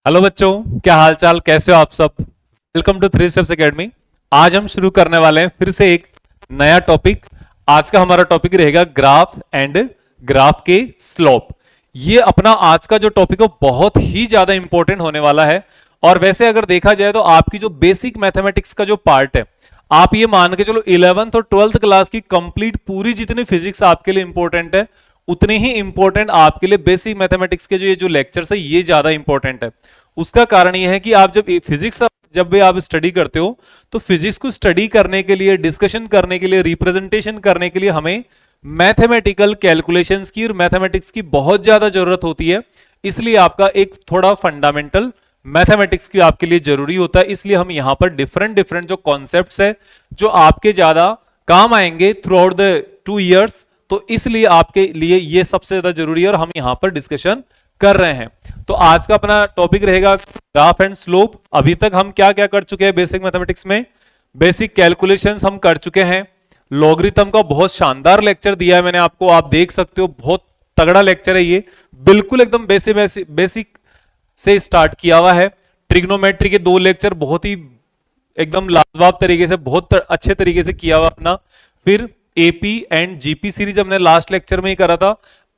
Hello बच्चों, क्या हाल चाल, कैसे हो आप सब। Welcome to three steps academy. आज हम शुरू करने वाले हैं फिर से एक नया टॉपिक। आज का हमारा टॉपिक रहेगा ग्राफ एंड ग्राफ के स्लोप। ये अपना आज का जो टॉपिक है बहुत ही ज्यादा इंपॉर्टेंट होने वाला है। और वैसे अगर देखा जाए तो आपकी जो बेसिक मैथमेटिक्स का जो पार्ट है, आप ये मान के चलो 11th और 12th क्लास की कंप्लीट पूरी जितनी फिजिक्स आपके लिए इंपॉर्टेंट है, उतनी ही इंपॉर्टेंट आपके लिए बेसिक मैथमेटिक्स के जो ये जो लेक्चर्स है ये ज्यादा इंपॉर्टेंट है। उसका कारण ये है कि आप जब फिजिक्स जब भी आप स्टडी करते हो तो फिजिक्स को स्टडी करने के लिए, डिस्कशन करने के लिए, रिप्रेजेंटेशन करने के लिए हमें मैथमेटिकल कैलकुलेशंस की और मैथमेटिक्स की बहुत ज्यादा जरूरत होती है। इसलिए आपका एक थोड़ा फंडामेंटल मैथमेटिक्स की आपके लिए जरूरी होता है। इसलिए हम यहां पर डिफरेंट डिफरेंट जो कॉन्सेप्ट्स है जो आपके ज्यादा काम आएंगे थ्रू आउट द 2 इयर्स, तो इसलिए आपके लिए ये सबसे ज्यादा जरूरी है और हम यहां पर डिस्कशन कर रहे हैं। तो आज का अपना टॉपिक रहेगा ग्राफ एंड स्लोप। अभी तक हम क्या क्या कर चुके हैं बेसिक मैथमेटिक्स में, बेसिक कैलकुलेशंस हम कर चुके हैं। लॉगरिथम का बहुत शानदार लेक्चर दिया है मैंने आपको, आप देख सकते हो, बहुत तगड़ा लेक्चर है ये। बिल्कुल एकदम बेसिक बेसिक बेसिक से स्टार्ट किया हुआ है। ट्रिग्नोमेट्री के 2 लेक्चर बहुत ही एकदम लाजवाब तरीके से, बहुत अच्छे तरीके से किया हुआ अपना। फिर एपी एंड जीपी सीरीज हमने लास्ट लेक्चर में ही करा था।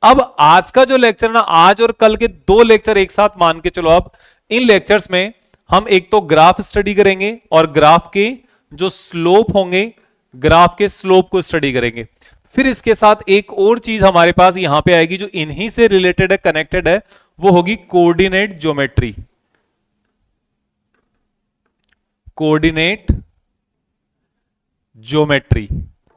अब आज का जो लेक्चर ना, आज और कल के 2 लेक्चर एक साथ मान के चलो। अब इन लेक्चर्स में हम एक तो ग्राफ स्टडी करेंगे और ग्राफ के जो स्लोप होंगे, ग्राफ के स्लोप को स्टडी करेंगे। फिर इसके साथ एक और चीज हमारे पास यहां पे आएगी जो इन्हीं से रिलेटेड है, कनेक्टेड है, वो होगी कोऑर्डिनेट ज्योमेट्री। कोऑर्डिनेट ज्योमेट्री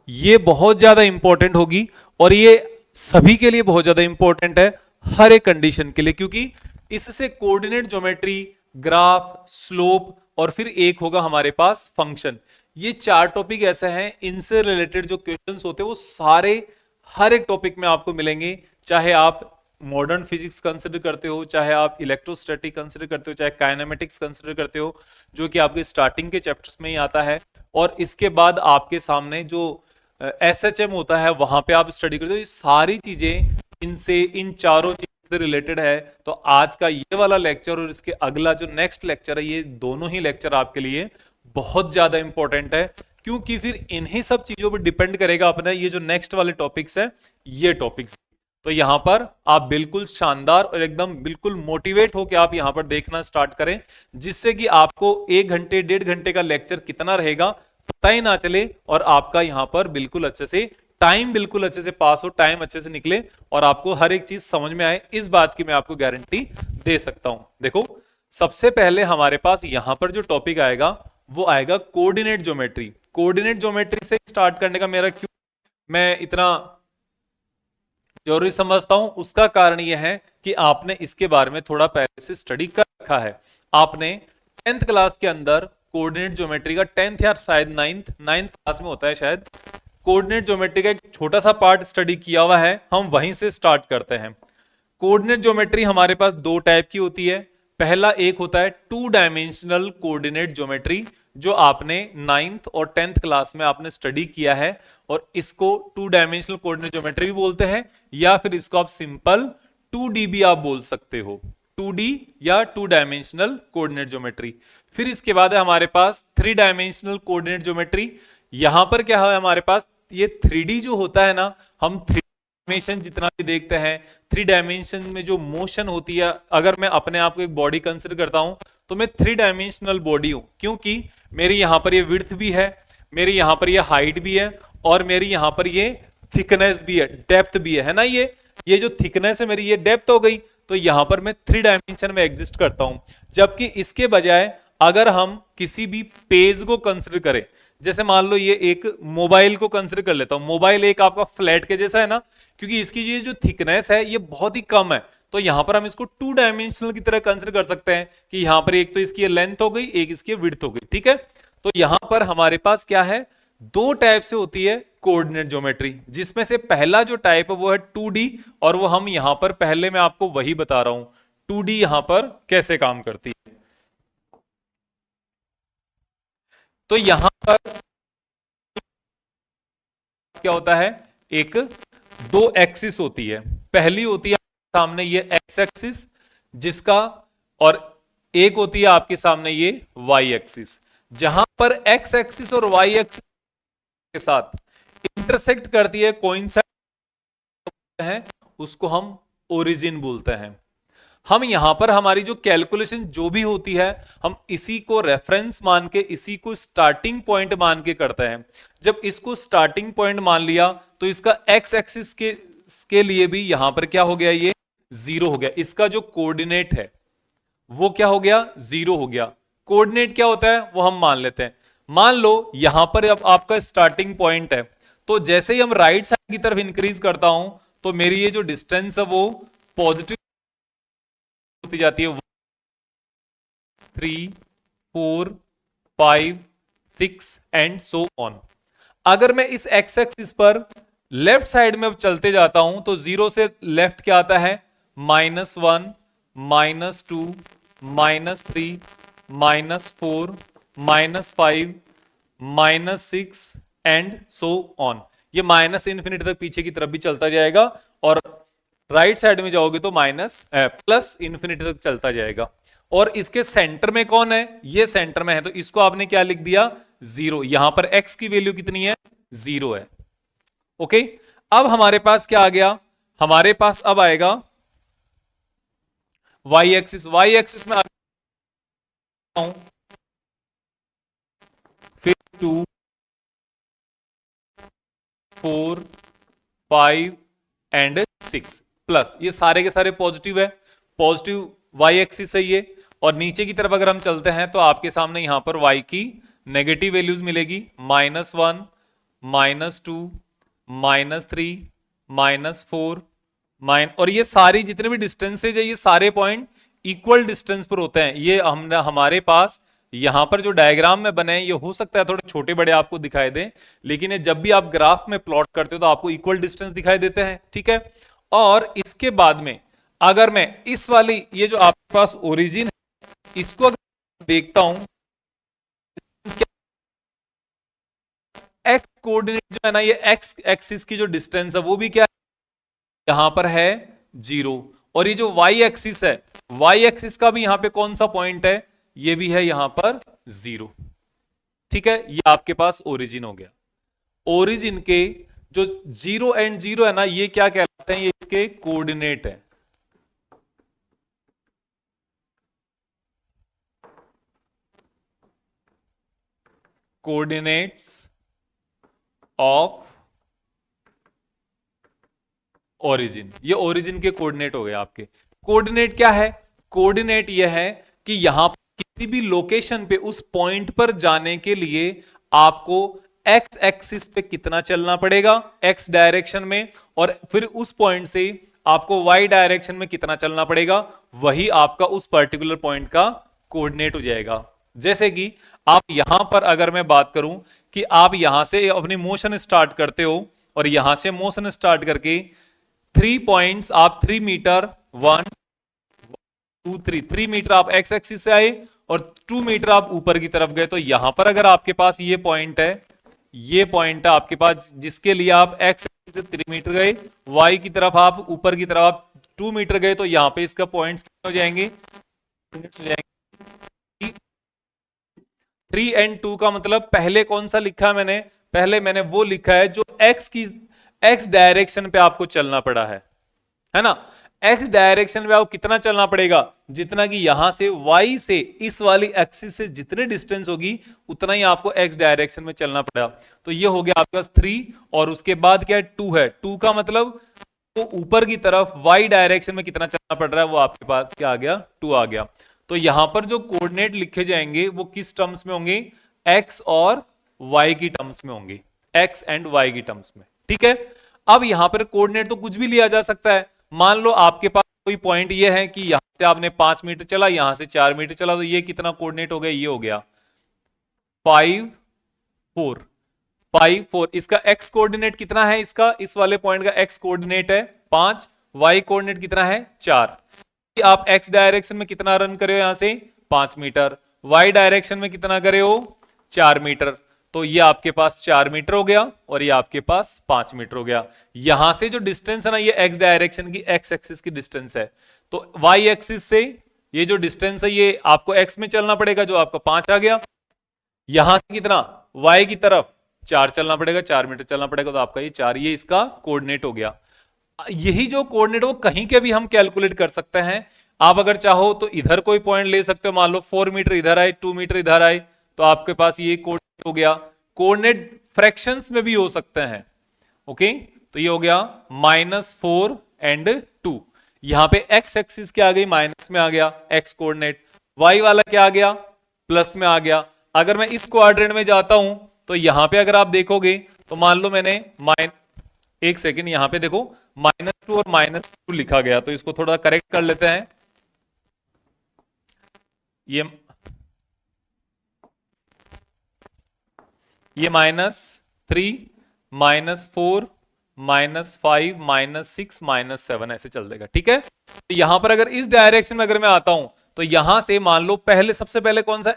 ये बहुत ज्यादा इंपॉर्टेंट होगी और ये सभी के लिए बहुत ज्यादा इंपॉर्टेंट है, हर एक कंडीशन के लिए, क्योंकि इससे कोऑर्डिनेट ज्योमेट्री, ग्राफ, स्लोप और फिर एक होगा हमारे पास फंक्शन। ये 4 टॉपिक ऐसे हैं, इनसे रिलेटेड जो क्वेश्चंस होते हैं वो सारे हर एक टॉपिक में आपको मिलेंगे। चाहे आप मॉडर्न फिजिक्स कंसिडर करते हो, चाहे आप इलेक्ट्रोस्टैटिक कंसिडर करते हो, चाहे काइनेमेटिक्स कंसिडर करते हो, जो कि आपके स्टार्टिंग के चैप्टर्स में ही आता है। और इसके बाद आपके सामने जो एसएचएम होता है वहां पे आप स्टडी करते हो। ये सारी चीजें इनसे, इन चारों चीजों से रिलेटेड है। तो आज का ये वाला लेक्चर और इसके अगला जो नेक्स्ट लेक्चर है, ये दोनों ही लेक्चर आपके लिए बहुत ज्यादा इंपॉर्टेंट है, क्योंकि फिर इन्हीं सब चीजों पर डिपेंड करेगा अपना ये जो नेक्स्ट वाले टॉपिक्स है, ये टॉपिक्स। तो यहां पर आप बिल्कुल शानदार और एकदम बिल्कुल मोटिवेट होकर आप यहां पर देखना स्टार्ट करें, जिससे कि आपको 1 घंटे 1.5 घंटे का लेक्चर कितना रहेगा पता ही ना चले और आपका यहां पर बिल्कुल अच्छे से टाइम, बिल्कुल अच्छे से पास हो, टाइम अच्छे से निकले और आपको हर एक चीज समझ में आए, इस बात की मैं आपको गारंटी दे सकता हूं। देखो, सबसे पहले हमारे पास यहां पर जो टॉपिक आएगा वो आएगा कोऑर्डिनेट ज्योमेट्री। कोऑर्डिनेट ज्योमेट्री से स्टार्ट करने का मेरा क्यों मैं इतना जरूरी समझता हूं, उसका कारण यह है कि आपने इसके बारे में थोड़ा पहले से स्टडी कर रखा है। आपने 10th क्लास के अंदर कोऑर्डिनेट ज्योमेट्री का, 10th या शायद 9th क्लास में होता है शायद, कोऑर्डिनेट ज्योमेट्री का एक छोटा सा पार्ट स्टडी किया हुआ है। हम वहीं से स्टार्ट करते हैं। कोऑर्डिनेट ज्योमेट्री हमारे पास 2 टाइप की होती है। पहला एक होता है 2 डायमेंशनल कोऑर्डिनेट ज्योमेट्री, जो आपने 9th और 10th क्लास में आपने स्टडी किया है, और इसको 2 डायमेंशनल कोऑर्डिनेट ज्योमेट्री भी बोलते हैं, या फिर इसको आप सिंपल 2D भी आप बोल सकते हो, 2D या 2 डायमेंशनल कोऑर्डिनेट ज्योमेट्री। फिर इसके बाद है हमारे पास 3 डायमेंशनल कोऑर्डिनेट ज्योमेट्री। यहां पर क्या है हमारे पास, ये 3D जो होता है ना, हम 3 डायमेंशन जितना भी देखते हैं, 3 डायमेंशन में जो मोशन होती है, अगर मैं अपने आप को एक बॉडी कंसिडर करता हूं तो मैं 3 डायमेंशनल बॉडी हूं, क्योंकि मेरी यहां पर ये विड्थ भी है, मेरी यहां पर ये हाइट भी है, और मेरी यहां पर ये थिकनेस भी है, डेप्थ भी है ना। ये जो थिकनेस है मेरी, ये डेप्थ हो गई, तो यहां पर मैं 3 डायमेंशन में एग्जिस्ट करता हूं। जबकि इसके बजाय अगर हम किसी भी पेज को कंसिडर करें, जैसे मान लो ये एक मोबाइल को कंसिडर कर लेता हूं, मोबाइल एक आपका फ्लैट के जैसा है ना, क्योंकि इसकी ये जो थिकनेस है ये बहुत ही कम है, तो यहां पर हम इसको 2 डायमेंशनल की तरह कंसिडर कर सकते हैं कि यहां पर एक तो इसकी लेंथ हो गई, एक इसकी विड्थ हो गई, ठीक है। तो यहां पर हमारे पास क्या है, 2 टाइप से होती है कोऑर्डिनेट ज्योमेट्री, जिसमें से पहला जो टाइप है वो है 2D, और वो हम यहां पर पहले मैं आपको वही बता रहा हूं 2D यहां पर कैसे काम करती है। तो यहां पर क्या होता है, एक 2 एक्सिस होती है। पहली होती है सामने ये एक्स एक्सिस, जिसका, और एक होती है आपके सामने ये वाई एक्सिस, जहां पर एक्स एक्सिस और वाई एक्सिस के साथ इंटरसेक्ट करती है, कोइंसाइड है, उसको हम ओरिजिन बोलते हैं। हम यहां पर हमारी जो कैलकुलेशन जो भी होती है, हम इसी को रेफरेंस मान के, इसी को स्टार्टिंग पॉइंट मान के करते हैं। जब इसको स्टार्टिंग पॉइंट मान लिया तो इसका एक्स एक्सिस के लिए भी यहां पर क्या हो गया, ये जीरो हो गया। इसका जो कोऑर्डिनेट है वो क्या हो गया, जीरो हो गया। कोऑर्डिनेट क्या होता है वो हम मान लेते हैं। मान लो यहां पर अब आपका स्टार्टिंग पॉइंट है, तो जैसे ही हम राइट साइड की तरफ इंक्रीज करता हूं तो मेरी ये जो डिस्टेंस है वो पॉजिटिव होती जाती है। 3, 4, 5, 6 एंड सो ऑन। अगर मैं इस एक्स एक्सिस पर लेफ्ट साइड में चलते जाता हूं तो जीरो से लेफ्ट क्या आता है, -1, -2, -3, -4, -5, -6 एंड सो ऑन। ये माइनस इन्फिनिटी तक पीछे की तरफ भी चलता जाएगा, और राइट साइड में जाओगे तो प्लस इन्फिनिटी तक चलता जाएगा। और इसके सेंटर में कौन है, ये सेंटर में है, तो इसको आपने क्या लिख दिया, जीरो। यहां पर एक्स की वैल्यू कितनी है, जीरो है। ओके, अब हमारे पास क्या आ गया, हमारे पास अब आएगा वाई एक्सिस। वाई एक्सिस में आ फिर 2, 4, 5 एंड 6 प्लस, ये सारे के सारे पॉजिटिव है, पॉजिटिव वाई एक्सिस है ये। और नीचे की तरफ अगर हम चलते हैं तो आपके सामने यहां पर वाई की नेगेटिव वैल्यूज मिलेगी, -1, -2, -3, -4, और ये सारी जितने भी डिस्टेंसेज है, ये सारे पॉइंट इक्वल डिस्टेंस पर होते हैं। ये हमने हमारे पास यहां पर जो डायग्राम में बने हैं, ये हो सकता है थोड़े छोटे बड़े आपको दिखाई दें, लेकिन ये जब भी आप ग्राफ में प्लॉट करते हो तो आपको इक्वल डिस्टेंस दिखाई देते हैं, ठीक है। और इसके बाद में अगर मैं इस वाली, ये जो आपके पास ओरिजिन है, इसको अगर देखता हूं, एक्स कोऑर्डिनेट जो है ना, ये एक्स एक्सिस की जो डिस्टेंस है वो भी क्या है, यहां पर है जीरो। और ये जो वाई एक्सिस है, वाई एक्सिस का भी यहां पे कौन सा पॉइंट है, ये भी है यहां पर जीरो, ठीक है। ये आपके पास ओरिजिन हो गया। ओरिजिन के जो 0 एंड 0 है ना, ये क्या कहलाते हैं, ये इसके कोऑर्डिनेट है। कोऑर्डिनेट्स ऑफ ओरिजिन, ये ओरिजिन के कोऑर्डिनेट हो गए आपके। कोऑर्डिनेट क्या है, कोऑर्डिनेट ये है कि यहां पर किसी भी लोकेशन पे उस पॉइंट पर जाने के लिए आपको एक्स एक्सिस पे कितना चलना पड़ेगा, एक्स डायरेक्शन में, और फिर उस पॉइंट से आपको वाई डायरेक्शन में कितना चलना पड़ेगा, वही आपका उस पर्टिकुलर पॉइंट का कोऑर्डिनेट हो जाएगा। जैसे कि आप यहां पर अगर मैं बात करूं कि आप यहां से अपनी मोशन स्टार्ट करते हो, और यहां से मोशन स्टार्ट करके 3 पॉइंट्स आप 3 मीटर, 1, 2, 3 मीटर आप एक्स एक्सिस से आए, और 2 मीटर आप ऊपर की तरफ गए। तो यहां पर अगर आपके पास ये पॉइंट है, ये पॉइंट है आपके पास, जिसके लिए आप एक्स एक्सिस से 3 मीटर गए, वाई की तरफ आप ऊपर की तरफ आप 2 मीटर गए, तो यहां पे इसका पॉइंट्स कितने हो जाएंगे, 3 एंड 2 का मतलब पहले कौन सा लिखा मैंने, पहले मैंने वो लिखा है जो एक्स डायरेक्शन पे आपको चलना पड़ा है ना। एक्स डायरेक्शन में आपको कितना चलना पड़ेगा, जितना कि यहां से वाई से इस वाली एक्सिस से जितनी डिस्टेंस होगी उतना ही आपको एक्स डायरेक्शन में चलना पड़ेगा। तो ये हो गया आपके पास 3, और उसके बाद क्या है, 2 है। 2 का मतलब तो ऊपर की तरफ वाई डायरेक्शन में कितना चलना पड़ रहा है, वो आपके पास क्या आ गया, 2 आ गया। तो यहां पर जो कोऑर्डिनेट लिखे जाएंगे वो किस टर्म्स में होंगे, एक्स और वाई की टर्म्स में होंगे, एक्स एंड वाई की टर्म्स में, ठीक है। अब यहां पर कोऑर्डिनेट तो कुछ भी लिया जा सकता है। मान लो आपके पास कोई पॉइंट ये है कि यहां से आपने 5 मीटर चला, यहां से 4 मीटर चला, तो ये कितना कोऑर्डिनेट हो गया, ये हो गया 5, 4, 5, 4। इसका एक्स कोऑर्डिनेट कितना है, इसका इस वाले पॉइंट का एक्स कोऑर्डिनेट है 5, वाई कोऑर्डिनेट कितना है 4। आप एक्स डायरेक्शन में कितना रन करे हो, यहां से 5 मीटर, वाई डायरेक्शन में कितना करे हो 4 मीटर, तो ये आपके पास 4 मीटर हो गया, और ये आपके पास 5 मीटर हो गया। यहां से जो डिस्टेंस है ना, ये एक्स डायरेक्शन की, एक्स एक्सिस की डिस्टेंस है। तो वाई एक्सिस से ये जो डिस्टेंस है ये आपको x में चलना पड़ेगा, जो आपका 5 आ गया। यहां से कितना, y की तरफ 4 चलना पड़ेगा, 4 मीटर चलना पड़ेगा, तो आपका ये 4, ये इसका कोऑर्डिनेट हो गया। यही जो कोऑर्डिनेट वो कहीं के भी हम कैलकुलेट कर सकते हैं। आप अगर चाहो तो इधर कोई पॉइंट ले सकते हो, मान लो 4 मीटर इधर आए, 2 मीटर इधर आए, तो आपके पास ये कोऑर्डिनेट हो गया। कोऑर्डिनेट फ्रैक्शंस में भी हो सकते हैं। ओके, तो ये हो गया -4 एंड 2। यहां पे x एक्सिस क्या आ गई, माइनस में आ गया x कोऑर्डिनेट, y वाला क्या आ गया, प्लस में आ गया। अगर मैं इस क्वाड्रेंट में जाता हूं तो यहां पे अगर आप देखोगे तो मान लो मैंने एक सेकेंड, यहां पे देखो -2 और -2 लिखा गया, तो इसको थोड़ा करेक्ट कर लेते हैं। ये -3 -4 -5 -6 -7 ऐसे चल देगा, ठीक है। तो यहां पर अगर इस डायरेक्शन में अगर मैं आता हूं तो यहां से मान लो पहले, सबसे पहले कौन सा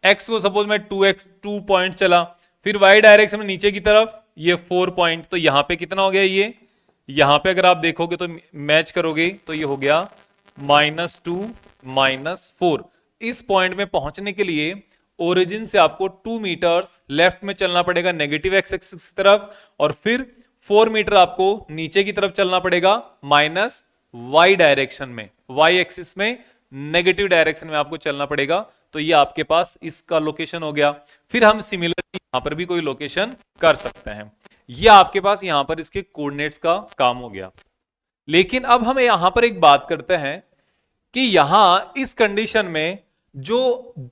x को सपोज मैं 2 पॉइंट चला, फिर y डायरेक्शन में नीचे की तरफ ये 4 पॉइंट, तो यहां पे कितना हो गया, ये यहां पे अगर आप देखोगे तो मैच करोगे तो ये हो गया -2 -4। इस पॉइंट में पहुंचने के लिए ओरिजिन से आपको 2 मीटर्स लेफ्ट में चलना पड़ेगा नेगेटिव एक्स एक्सिस की तरफ, और फिर 4 मीटर आपको नीचे की तरफ चलना पड़ेगा -y डायरेक्शन में, y एक्सिस में नेगेटिव डायरेक्शन में आपको चलना पड़ेगा। तो ये आपके पास इसका लोकेशन हो गया। फिर हम सिमिलरली यहां पर भी कोई लोकेशन कर सकते हैं। ये आपके पास यहां पर इसके कोऑर्डिनेट्स का काम हो गया। लेकिन अब हम यहां पर एक बात करते हैं कि यहां इस कंडीशन में जो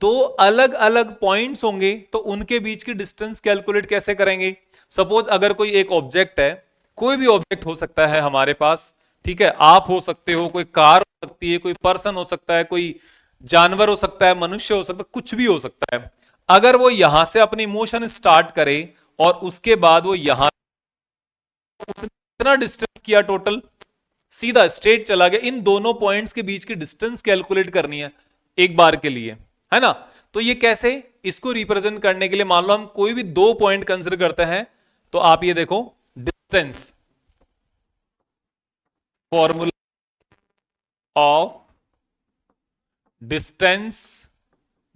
दो अलग अलग पॉइंट्स होंगे तो उनके बीच की डिस्टेंस कैलकुलेट कैसे करेंगे। सपोज अगर कोई एक ऑब्जेक्ट है, कोई भी ऑब्जेक्ट हो सकता है हमारे पास, ठीक है, आप हो सकते हो, कोई कार हो सकती है, कोई पर्सन हो सकता है, कोई जानवर हो सकता है, मनुष्य हो सकता है, कुछ भी हो सकता है। अगर वो यहां से अपनी मोशन स्टार्ट करे और उसके बाद वो यहां कितना डिस्टेंस किया टोटल, सीधा स्ट्रेट चला गया, इन दोनों पॉइंट्स के बीच की डिस्टेंस कैलकुलेट करनी है एक बार के लिए, है ना। तो ये कैसे, इसको रिप्रेजेंट करने के लिए मान लो हम कोई भी 2 पॉइंट कंसिडर करते हैं, तो आप ये देखो distance, formula of distance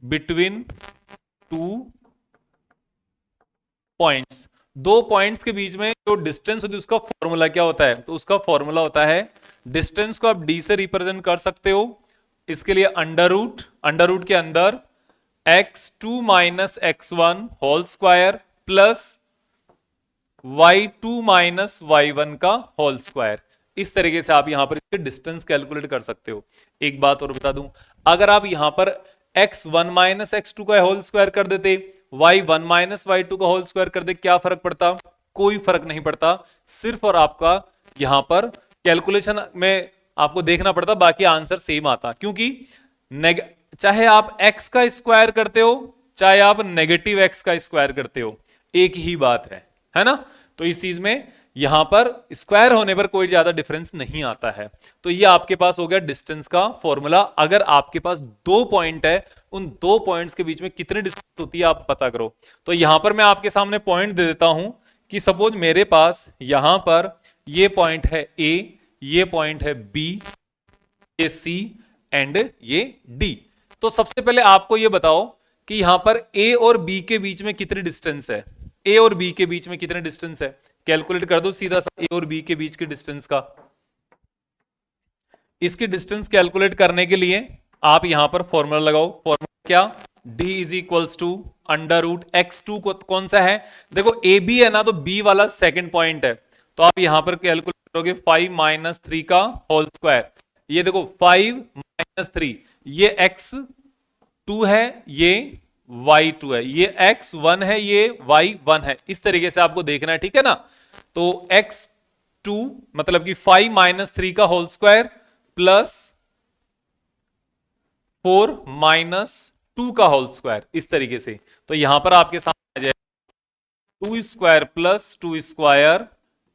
between 2 points, 2 points के बीच में जो डिस्टेंस होती है उसका फॉर्मूला क्या होता है, तो उसका फॉर्मूला होता है, डिस्टेंस को आप d से रिप्रेजेंट कर सकते हो, इसके लिए अंडर रूट के अंदर x2 minus x1 whole square plus y2 minus y1 का होल स्क्वायर। इस तरीके से आप यहां पर इसके डिस्टेंस कैलकुलेट कर सकते हो। एक बात और बता दूं, अगर आप यहां पर x1 माइनस x2 का होल स्क्वायर कर देते, y1 माइनस y2 का होल स्क्वायर कर दे, क्या फर्क पड़ता, कोई फर्क नहीं पड़ता। सिर्फ और आपका यहां पर कैलकुलेशन में आपको देखना पड़ता, बाकी आंसर सेम आता, क्योंकि चाहे आप x का स्क्वायर करते हो चाहे आप नेगेटिव x का स्क्वायर करते हो, एक ही बात है ना। तो इस चीज में यहां पर स्क्वायर होने पर कोई ज्यादा डिफरेंस नहीं आता है। तो ये आपके पास हो गया डिस्टेंस का फॉर्मूला। अगर आपके पास 2 पॉइंट है, उन 2 पॉइंट्स के बीच में कितनी डिस्टेंस होती है आप पता करो। तो यहां पर मैं आपके सामने पॉइंट दे देता हूं कि सपोज मेरे पास यहां पर ये पॉइंट है A, ये पॉइंट है B, ये C एंड ये D। तो सबसे पहले आपको ये बताओ कि यहां पर A और B के बीच में कितनी डिस्टेंस है, A और B के बीच में कितने डिस्टेंस है, कैलकुलेट कर दो सीधा सा A और B के बीच के डिस्टेंस का। इसकी डिस्टेंस कैलकुलेट करने के लिए आप यहां पर फॉर्मूला लगाओ, फॉर्मूला क्या, D is equals to under root x2 कौन सा है, देखो ए बी है ना, तो B वाला सेकंड पॉइंट है, तो आप यहां पर कैलकुलेट करोगे 5 माइनस 3 का होल स्क्वायर। ये देखो 5 माइनस 3, ये x2 है, ये y2 है, ये x1 है, ये y1 है, इस तरीके से आपको देखना है, ठीक है ना। तो x2 मतलब कि 5 माइनस 3 का होल स्क्वायर प्लस 4 माइनस 2 का होल स्क्वायर, इस तरीके से। तो यहां पर आपके सामने आ जाए 2 square plus 2 square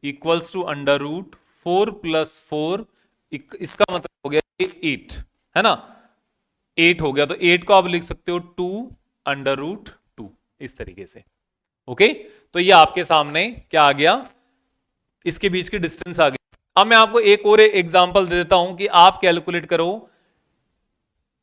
equals to under root 4 plus 4, इसका मतलब हो गया 8, है ना, 8 हो गया। तो 8 को आप लिख सकते हो 2 अंडर रूट 2, इस तरीके से। ओके, तो ये आपके सामने क्या आ गया, इसके बीच की डिस्टेंस आ गई। अब मैं आपको एक और एग्जांपल दे देता हूं कि आप कैलकुलेट करो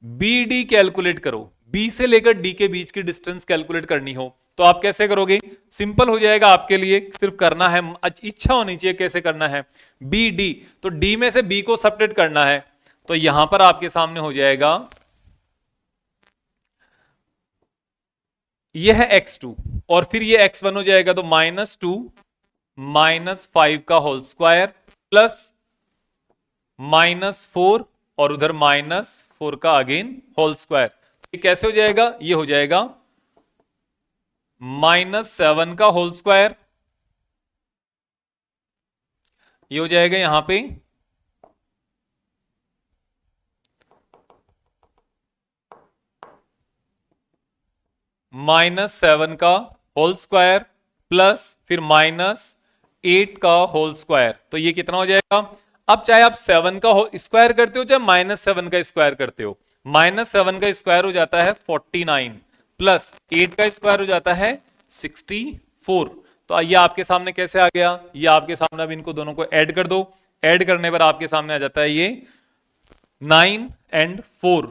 बी डी कैलकुलेट करो, बी से लेकर डी के बीच की डिस्टेंस कैलकुलेट करनी हो तो आप कैसे करोगे? सिंपल हो जाएगा आपके लिए, सिर्फ करना है, इच्छा होनी चाहिए कैसे करना है। बी डी, तो डी में से बी को सबट्रैक्ट करना है, तो यहां पर आपके सामने हो जाएगा यह है x2 और फिर ये x1 हो जाएगा, तो -2 -5 का होल स्क्वायर प्लस -4 और उधर -4 का अगेन होल स्क्वायर। ये कैसे हो जाएगा? ये हो जाएगा -7 का होल स्क्वायर, ये हो जाएगा यहां पे -7 का होल स्क्वायर प्लस फिर -8 का होल स्क्वायर, तो ये कितना हो जाएगा? अब चाहे आप 7 का स्क्वायर करते हो चाहे -7 का स्क्वायर करते हो, -7 का स्क्वायर हो जाता है 49 प्लस 8 का स्क्वायर हो जाता है 64। तो ये आपके सामने कैसे आ गया? ये आपके सामने, अब इनको दोनों को ऐड कर दो, ऐड करने पर आपके सामने आ जाता है ये 9 एंड 4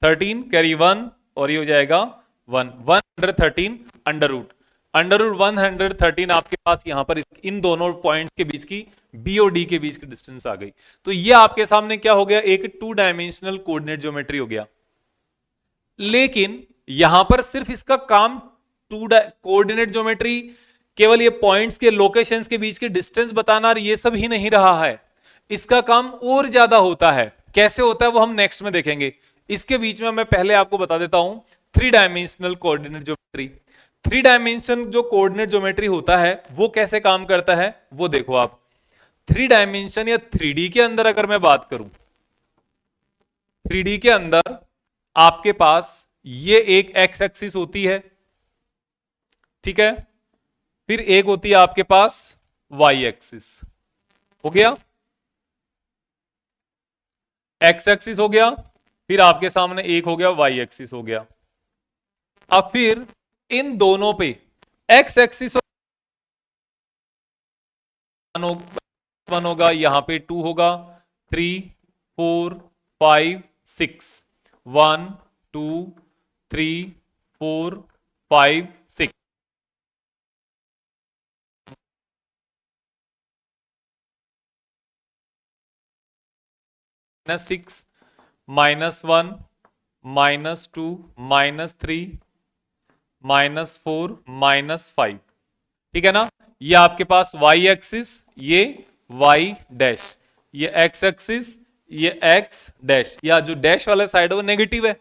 13 कैरी 1 और ये हो जाएगा 113 अंडर रूट 113 आपके पास यहां पर इन दोनों पॉइंट के बीच की बी और डी के बीच की डिस्टेंस आ गई। तो ये आपके सामने क्या हो गया? एक 2 डायमेंशनल कोऑर्डिनेट ज्योमेट्री हो गया। लेकिन यहां पर सिर्फ इसका काम कोऑर्डिनेट ज्योमेट्री केवल ये पॉइंट्स के लोकेशंस के बीच की डिस्टेंस बताना और ये सब ही नहीं रहा है, इसका काम और ज्यादा होता है। कैसे होता है वो हम नेक्स्ट में देखेंगे। इसके बीच में मैं पहले आपको बता देता हूं 3 डायमेंशनल कोऑर्डिनेट ज्योमेट्री। 3 डायमेंशन जो कोऑर्डिनेट ज्योमेट्री होता है वो कैसे काम करता है वो देखो आप। 3 डायमेंशन या 3D के अंदर अगर मैं बात करूं, 3D के अंदर आपके पास ये एक एक्स एक्सिस होती है, ठीक है, फिर एक होती है आपके पास वाई एक्सिस, हो गया, एक्स एक्सिस हो गया, फिर आपके सामने एक हो गया वाई एक्सिस हो गया। अब फिर इन दोनों पे एक्स एक्सिस वन होगा, यहां पे 2 होगा, 3 4 5 6 1 2 3 4 5 6 -6 -1 -2 -3 -4 -5, ठीक है ना। ये आपके पास y एक्सिस, ये y डैश, ये x एक्सिस, ये x डैश, या जो डैश वाला साइड है वो नेगेटिव है।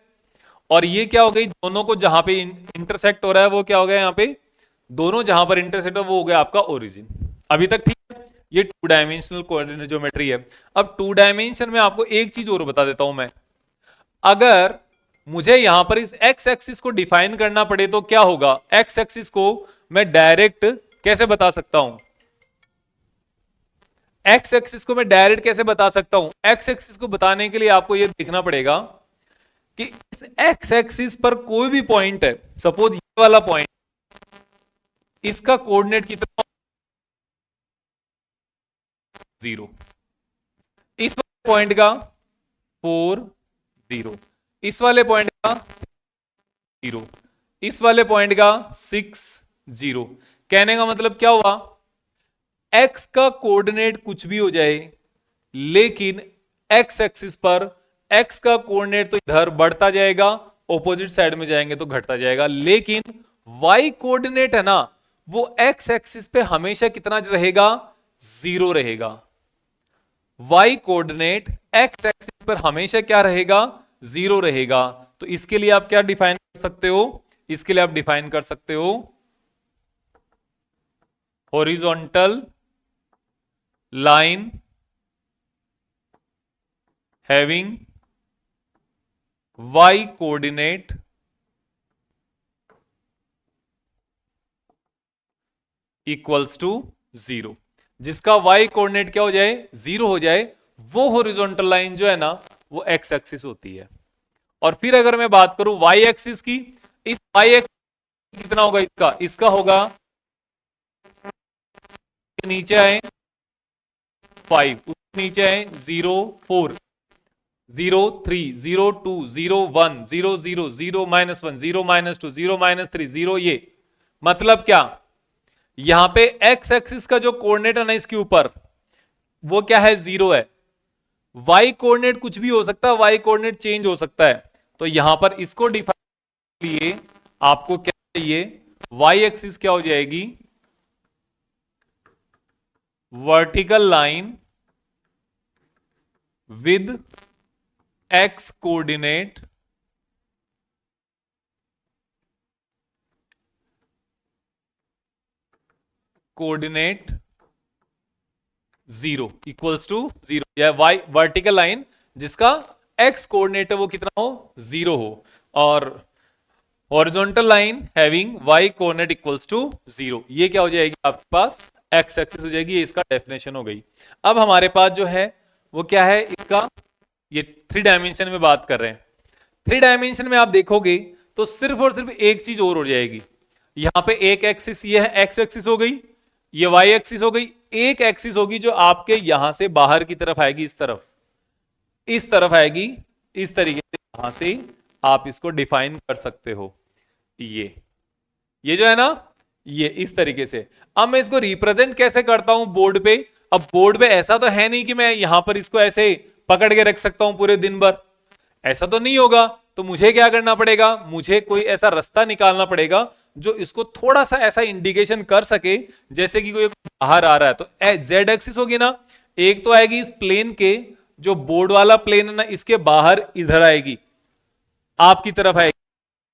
और ये क्या हो गई? दोनों को जहां पे इंटरसेक्ट हो रहा है वो क्या हो गया? यहां पे दोनों जहां पर इंटरसेक्ट हो वो हो गया आपका ओरिजिन। अभी तक ठीक है? ये 2 डायमेंशनल कोऑर्डिनेट ज्योमेट्री है। अब 2 डायमेंशन में आपको एक चीज और बता देता हूं मैं, अगर मुझे यहां पर इस x एक्सिस को डिफाइन करना पड़े तो क्या होगा? x एक्सिस को मैं डायरेक्ट कैसे बता सकता हूं? x एक्सिस को मैं डायरेक्ट कैसे बता सकता हूं? x एक्सिस को बताने के लिए आपको यह देखना पड़ेगा कि इस x एक्सिस पर कोई भी पॉइंट है, सपोज ये वाला पॉइंट, इसका कोऑर्डिनेट कितना? 0। इस वाले पॉइंट का 4 0, इस वाले पॉइंट का 0, इस वाले पॉइंट का 6 0। कहने का मतलब क्या हुआ? x का कोऑर्डिनेट कुछ भी हो जाए, लेकिन x एक्सिस पर x का कोऑर्डिनेट तो इधर बढ़ता जाएगा, ऑपोजिट साइड में जाएंगे तो घटता जाएगा, लेकिन y कोऑर्डिनेट है ना, वो x एक्सिस पे हमेशा कितना रहेगा? 0 रहेगा। y कोऑर्डिनेट x एक्सिस पर हमेशा क्या रहेगा? 0 रहेगा। तो इसके लिए आप क्या डिफाइन कर सकते हो? इसके लिए आप डिफाइन कर सकते हो horizontal line having y coordinate equals to 0, जिसका y कोऑर्डिनेट क्या हो जाए? 0 हो जाए, वो हॉरिजॉन्टल लाइन जो है ना वो x एक्सिस होती है। और फिर अगर मैं बात करूं y एक्सिस की, इस y एक्सिस कितना होगा? इसका होगा, नीचे आए 5, नीचे आए 0 4, 0 3 0 2 0 1 0 0 0 -1 0 -2 0 -3 0 ये मतलब क्या, यहां पे एक्स एक्सिस का जो कोऑर्डिनेट है ना इसके ऊपर वो क्या है, 0 है। वाई कोऑर्डिनेट कुछ भी हो सकता है, वाई कोऑर्डिनेट चेंज हो सकता है। तो यहां पर इसको डिफाइन लिए आपको क्या चाहिए, वाई एक्सिस क्या हो जाएगी, vertical line with x coordinate coordinate 0 equals to 0, या वाई वर्टिकल लाइन जिसका एक्स कोऑर्डिनेट है वो कितना हो, 0 हो, और horizontal line having y coordinate equals to 0, ये क्या हो जाएगी आपके पास, एक्स एक्सिस हो जाएगी। ये इसका डेफिनेशन हो गई। अब हमारे पास जो है वो क्या है, इसका ये 3 डायमेंशन में बात कर रहे हैं। 3 डायमेंशन में आप देखोगे तो सिर्फ और सिर्फ एक चीज और हो जाएगी, यहां पे एक एक्सिस ये है, एक्स एक्सिस हो गई, ये वाई एक्सिस हो गई, एक एक्सिस होगी जो आपके यहां से बाहर की तरफ आएगी, इस तरफ आएगी, इस तरीके से यहां से आप इसको डिफाइन कर सकते हो। ये जो है ना, ये इस तरीके से। अब मैं इसको रिप्रेजेंट कैसे करता हूं बोर्ड पे, अब बोर्ड पे ऐसा तो है नहीं कि मैं यहां पर इसको ऐसे पकड़ के रख सकता हूं पूरे दिन भर, ऐसा तो नहीं होगा। तो मुझे क्या करना पड़ेगा, मुझे कोई ऐसा रास्ता निकालना पड़ेगा जो इसको थोड़ा सा ऐसा इंडिकेशन कर सके, जैसे कि कोई बाहर आ रहा है तो जेड एक्सिस होगी ना, एक तो आएगी इस प्लेन के, जो बोर्ड वाला प्लेन है ना इसके बाहर इधर आएगी, आपकी तरफ आएगी,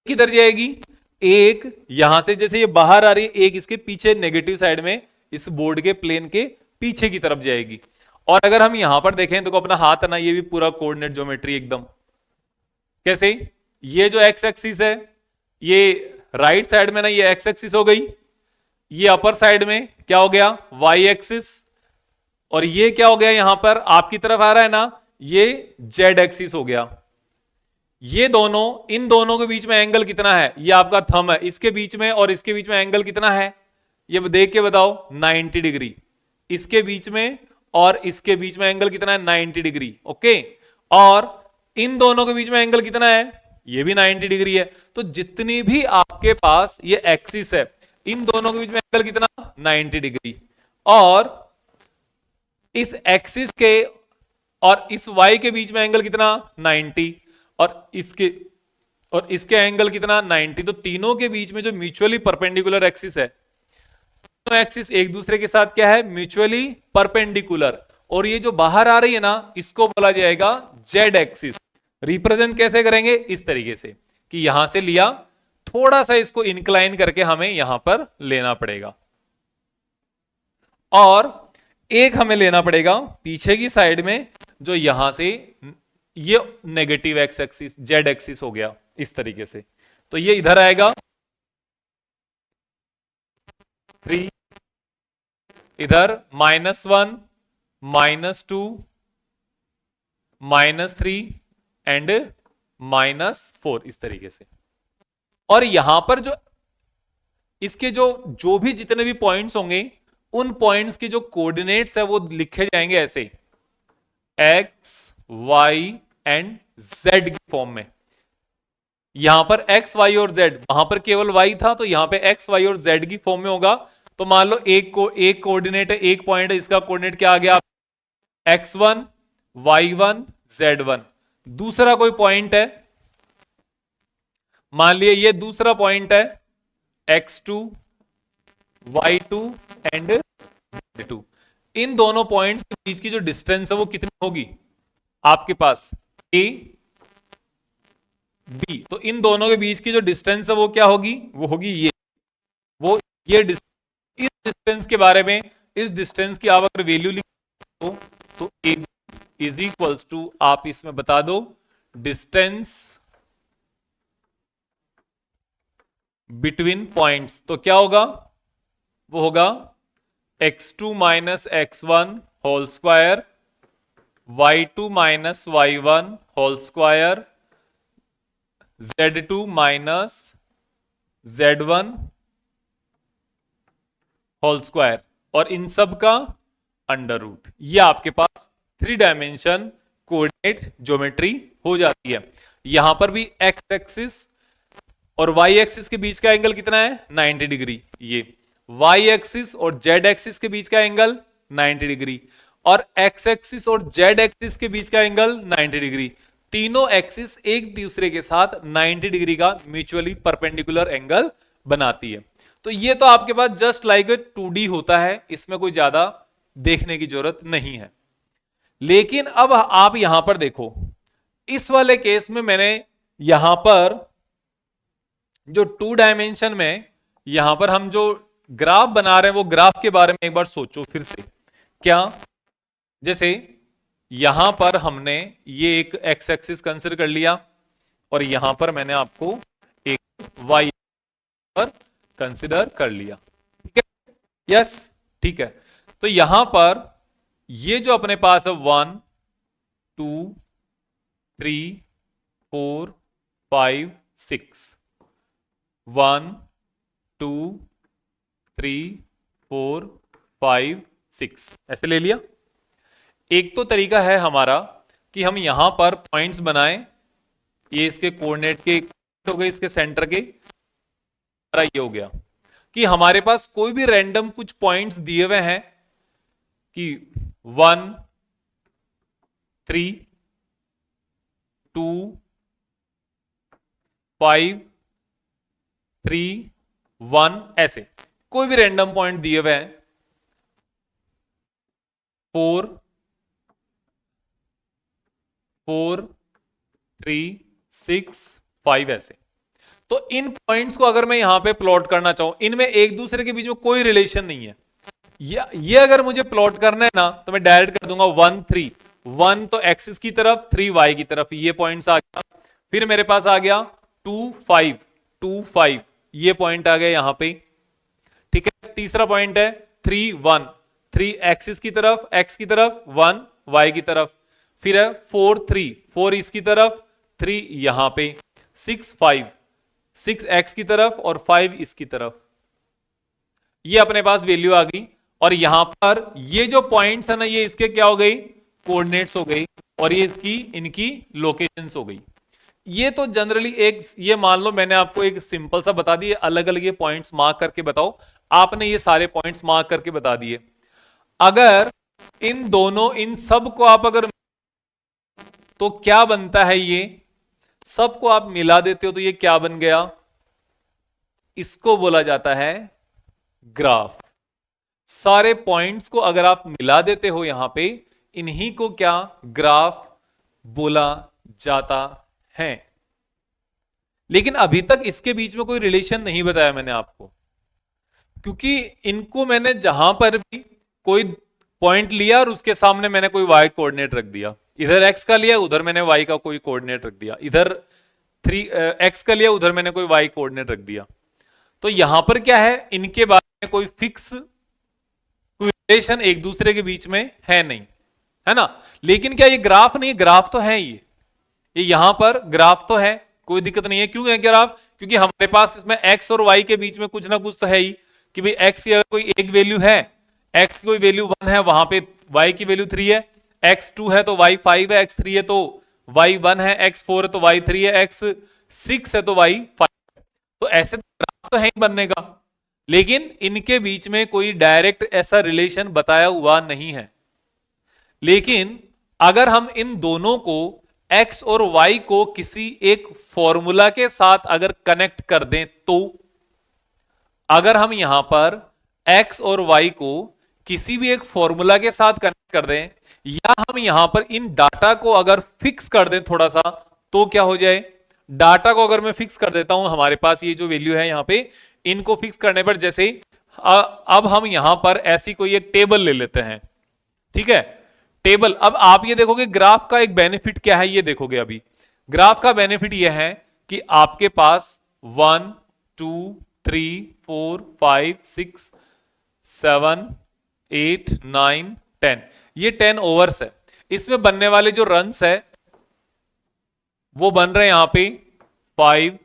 किधर जाएगी, एक यहां से जैसे ये बाहर आ रही है, एक इसके पीछे नेगेटिव साइड में इस बोर्ड के प्लेन के पीछे की तरफ जाएगी। और अगर हम यहां पर देखें तो अपना हाथ है ना, ये भी पूरा कोऑर्डिनेट ज्योमेट्री एकदम कैसे, ये जो एक्स एक्सिस है ये राइट साइड में ना ये एक्स एक्सिस हो गई, ये अपर साइड में क्या हो गया, वाई एक्सिस, और ये क्या हो गया यहां पर आपकी तरफ आ रहा है ना, ये जेड एक्सिस हो गया। ये दोनों, इन दोनों के बीच में एंगल कितना है, ये आपका थंब है, इसके बीच में और इसके बीच में एंगल कितना है, ये देख के बताओ, 90 डिग्री। इसके बीच में और इसके बीच में एंगल कितना है, 90 डिग्री। ओके, और इन दोनों के बीच में एंगल कितना है, ये भी 90 डिग्री है। तो जितनी भी आपके पास ये एक्सिस है, इन दोनों के बीच में एंगल कितना, 90 डिग्री। और इस एक्सिस के और इस वाई के बीच में एंगल कितना, 90, और इसके एंगल कितना, 90। तो तीनों के बीच में जो म्यूचुअली परपेंडिकुलर एक्सिस है, दोनों एक्सिस एक दूसरे के साथ क्या है, म्यूचुअली परपेंडिकुलर। और ये जो बाहर आ रही है ना, इसको बोला जाएगा जेड एक्सिस। रिप्रेजेंट कैसे करेंगे, इस तरीके से कि यहां से लिया, थोड़ा सा इसको इंक्लाइन करके हमें यहां पर लेना पड़ेगा, और एक हमें लेना पड़ेगा पीछे की साइड में, जो यहां से ये negative x axis Z axis हो गया इस तरीके से। तो ये इधर आएगा 3, इधर -1 -2 -3 एंड -4 इस तरीके से। और यहां पर जो इसके जो भी जितने भी पॉइंट्स होंगे, उन पॉइंट्स के जो कोऑर्डिनेट्स है वो लिखे जाएंगे ऐसे, एक्स वाई एंड जेड की फॉर्म में। यहां पर एक्स वाई और जेड, वहां पर केवल वाई था, तो यहां पे एक्स वाई और जेड की फॉर्म में होगा। तो मान लो एक कोऑर्डिनेट है, एक पॉइंट है, इसका कोऑर्डिनेट क्या आ गया, x1 y1 z1। दूसरा कोई पॉइंट है, मान लिया ये दूसरा पॉइंट है, x2 y2 एंड z2। इन दोनों पॉइंट्स के बीच की जो डिस्टेंस है वो कितनी होगी आपके पास, a b। तो इन दोनों के बीच की जो डिस्टेंस है वो क्या होगी, वो होगी ये, वो ये इस डिस्टेंस के बारे में, इस डिस्टेंस की आप अगर वैल्यू लिखो तो ए इज इक्वल्स टू, आप इसमें बता दो, डिस्टेंस बिटवीन पॉइंट्स। तो क्या होगा, वो होगा x2 minus x1 whole square, y2 minus y1 whole square, z2 minus z1 whole square, और इन सब का अंडर रूट। ये आपके पास 3 डायमेंशन कोऑर्डिनेट ज्योमेट्री हो जाती है। यहां पर भी एक्स एक्सिस और वाई एक्सिस के बीच का एंगल कितना है 90 डिग्री। ये वाई एक्सिस और जेड एक्सिस के बीच का एंगल 90 डिग्री और एक्स एक्सिस और जेड एक्सिस के बीच का एंगल 90 डिग्री। तीनों एक्सिस एक दूसरे के साथ 90 डिग्री का म्यूचुअली परपेंडिकुलर एंगल बनाती है। तो ये तो आपके पास जस्ट लाइक 2D होता है, इसमें कोई ज्यादा देखने की जरूरत नहीं है। लेकिन अब आप यहां पर देखो, इस वाले केस में मैंने यहां पर जो 2 डायमेंशन में यहां पर हम जो ग्राफ बना रहे हैं वो ग्राफ के बारे में एक बार सोचो फिर से। क्या, जैसे यहां पर हमने ये एक एक्स एक्सिस कंसिडर कर लिया और यहां पर मैंने आपको एक वाई पर कंसिडर कर लिया, ठीक है? यस, ठीक है। तो यहां पर ये जो अपने पास है 1 2 3 4 5 6, 1 2 3 4 5 6 ऐसे ले लिया। एक तो तरीका है हमारा कि हम यहां पर पॉइंट्स बनाएं, ये इसके कोऑर्डिनेट के हो गए, इसके सेंटर के, ये हो गया कि हमारे पास कोई भी रैंडम कुछ पॉइंट्स दिए हुए हैं कि 1 3 2 5 3 1 ऐसे कोई भी रैंडम पॉइंट दिए हुए हैं, 4 4 3 6 5 ऐसे। तो इन पॉइंट्स को अगर मैं यहां पे प्लॉट करना चाहूं, इनमें एक दूसरे के बीच में कोई रिलेशन नहीं है, ये अगर मुझे प्लॉट करना है ना तो मैं डायरेक्ट कर दूंगा 1 3, 1 तो एक्सिस की तरफ, 3 वाई की तरफ, ये पॉइंट्स आ गया। फिर मेरे पास आ गया 2 5 2 5, ये पॉइंट आ गया यहां पे, ठीक है। तीसरा पॉइंट है 3 1, 3 एक्सिस की तरफ, एक्स की तरफ, 1 वाई की तरफ। फिर है 4 3, 4 इसकी तरफ, 3 यहां पे, 6 5, 6 एक्स की तरफ और 5 इसकी तरफ। ये अपने पास वैल्यू आ गई और यहां पर ये जो पॉइंट्स है ना, ये इसके क्या हो गई, कोऑर्डिनेट्स हो गई और ये इसकी इनकी लोकेशंस हो गई। ये तो जनरली एक, ये मान लो मैंने आपको एक सिंपल सा बता दिए, अलग अलग ये पॉइंट्स मार्क करके बताओ, आपने ये सारे पॉइंट्स मार्क करके बता दिए। अगर इन दोनों, इन सब को आप अगर, तो क्या बनता है, ये सबको आप मिला देते हो तो ये क्या बन गया, इसको बोला जाता है ग्राफ। सारे पॉइंट्स को अगर आप मिला देते हो यहां पे, इन्हीं को क्या ग्राफ बोला जाता है। लेकिन अभी तक इसके बीच में कोई रिलेशन नहीं बताया मैंने आपको, क्योंकि इनको मैंने जहां पर भी कोई पॉइंट लिया और उसके सामने मैंने कोई वाई कोऑर्डिनेट रख दिया, इधर एक्स का लिया उधर मैंने वाई का कोई कोऑर्डिनेट रख दिया, इधर 3 एक्स का लिया उधर मैंने कोई वाई कोऑर्डिनेट रख दिया। तो यहां पर क्या है, इनके बारे में कोई फिक्स कोई रिलेशन एक दूसरे के बीच में है नहीं, है ना। लेकिन क्या ये ग्राफ नहीं, ग्राफ तो है, ये यहां पर ग्राफ तो है, कोई दिक्कत नहीं है। क्यों है ग्राफ, क्योंकि हमारे पास इसमें एक्स और वाई के बीच में कुछ ना कुछ तो है ही, कि भाई एक्स की अगर कोई एक वैल्यू है, एक्स की कोई वैल्यू 1 है, वहां पे वाई की वैल्यू 3 है, एक्स 2 है तो वाई 5 है, एक्स 3 है तो वाई 1 है, एक्स 4 है तो वाई 3 है, एक्स 6 है तो वाई 5 है। तो ऐसे ग्राफ तो है ही बनने का, लेकिन इनके बीच में कोई डायरेक्ट ऐसा रिलेशन बताया हुआ नहीं है। लेकिन अगर हम इन दोनों को, x और y को किसी एक फॉर्मूला के साथ अगर कनेक्ट कर दें, तो अगर हम यहां पर x और y को किसी भी एक फॉर्मूला के साथ कनेक्ट कर दें, या हम यहां पर इन डाटा को अगर फिक्स कर दें थोड़ा सा, तो क्या हो जाए, डाटा को अगर मैं फिक्स कर देता हूं, हमारे पास ये जो वैल्यू है यहां पे, इनको फिक्स करने पर, जैसे अब हम यहां पर ऐसी कोई एक टेबल ले लेते हैं, ठीक है, टेबल। अब आप ये देखोगे ग्राफ का एक बेनिफिट क्या है, ये देखोगे अभी ग्राफ का बेनिफिट ये है कि आपके पास 1 2 3 4 5 6 7 8 9 10, ये 10 ओवर्स है। इसमें बनने वाले जो रन्स है वो बन रहे हैं यहां पे 5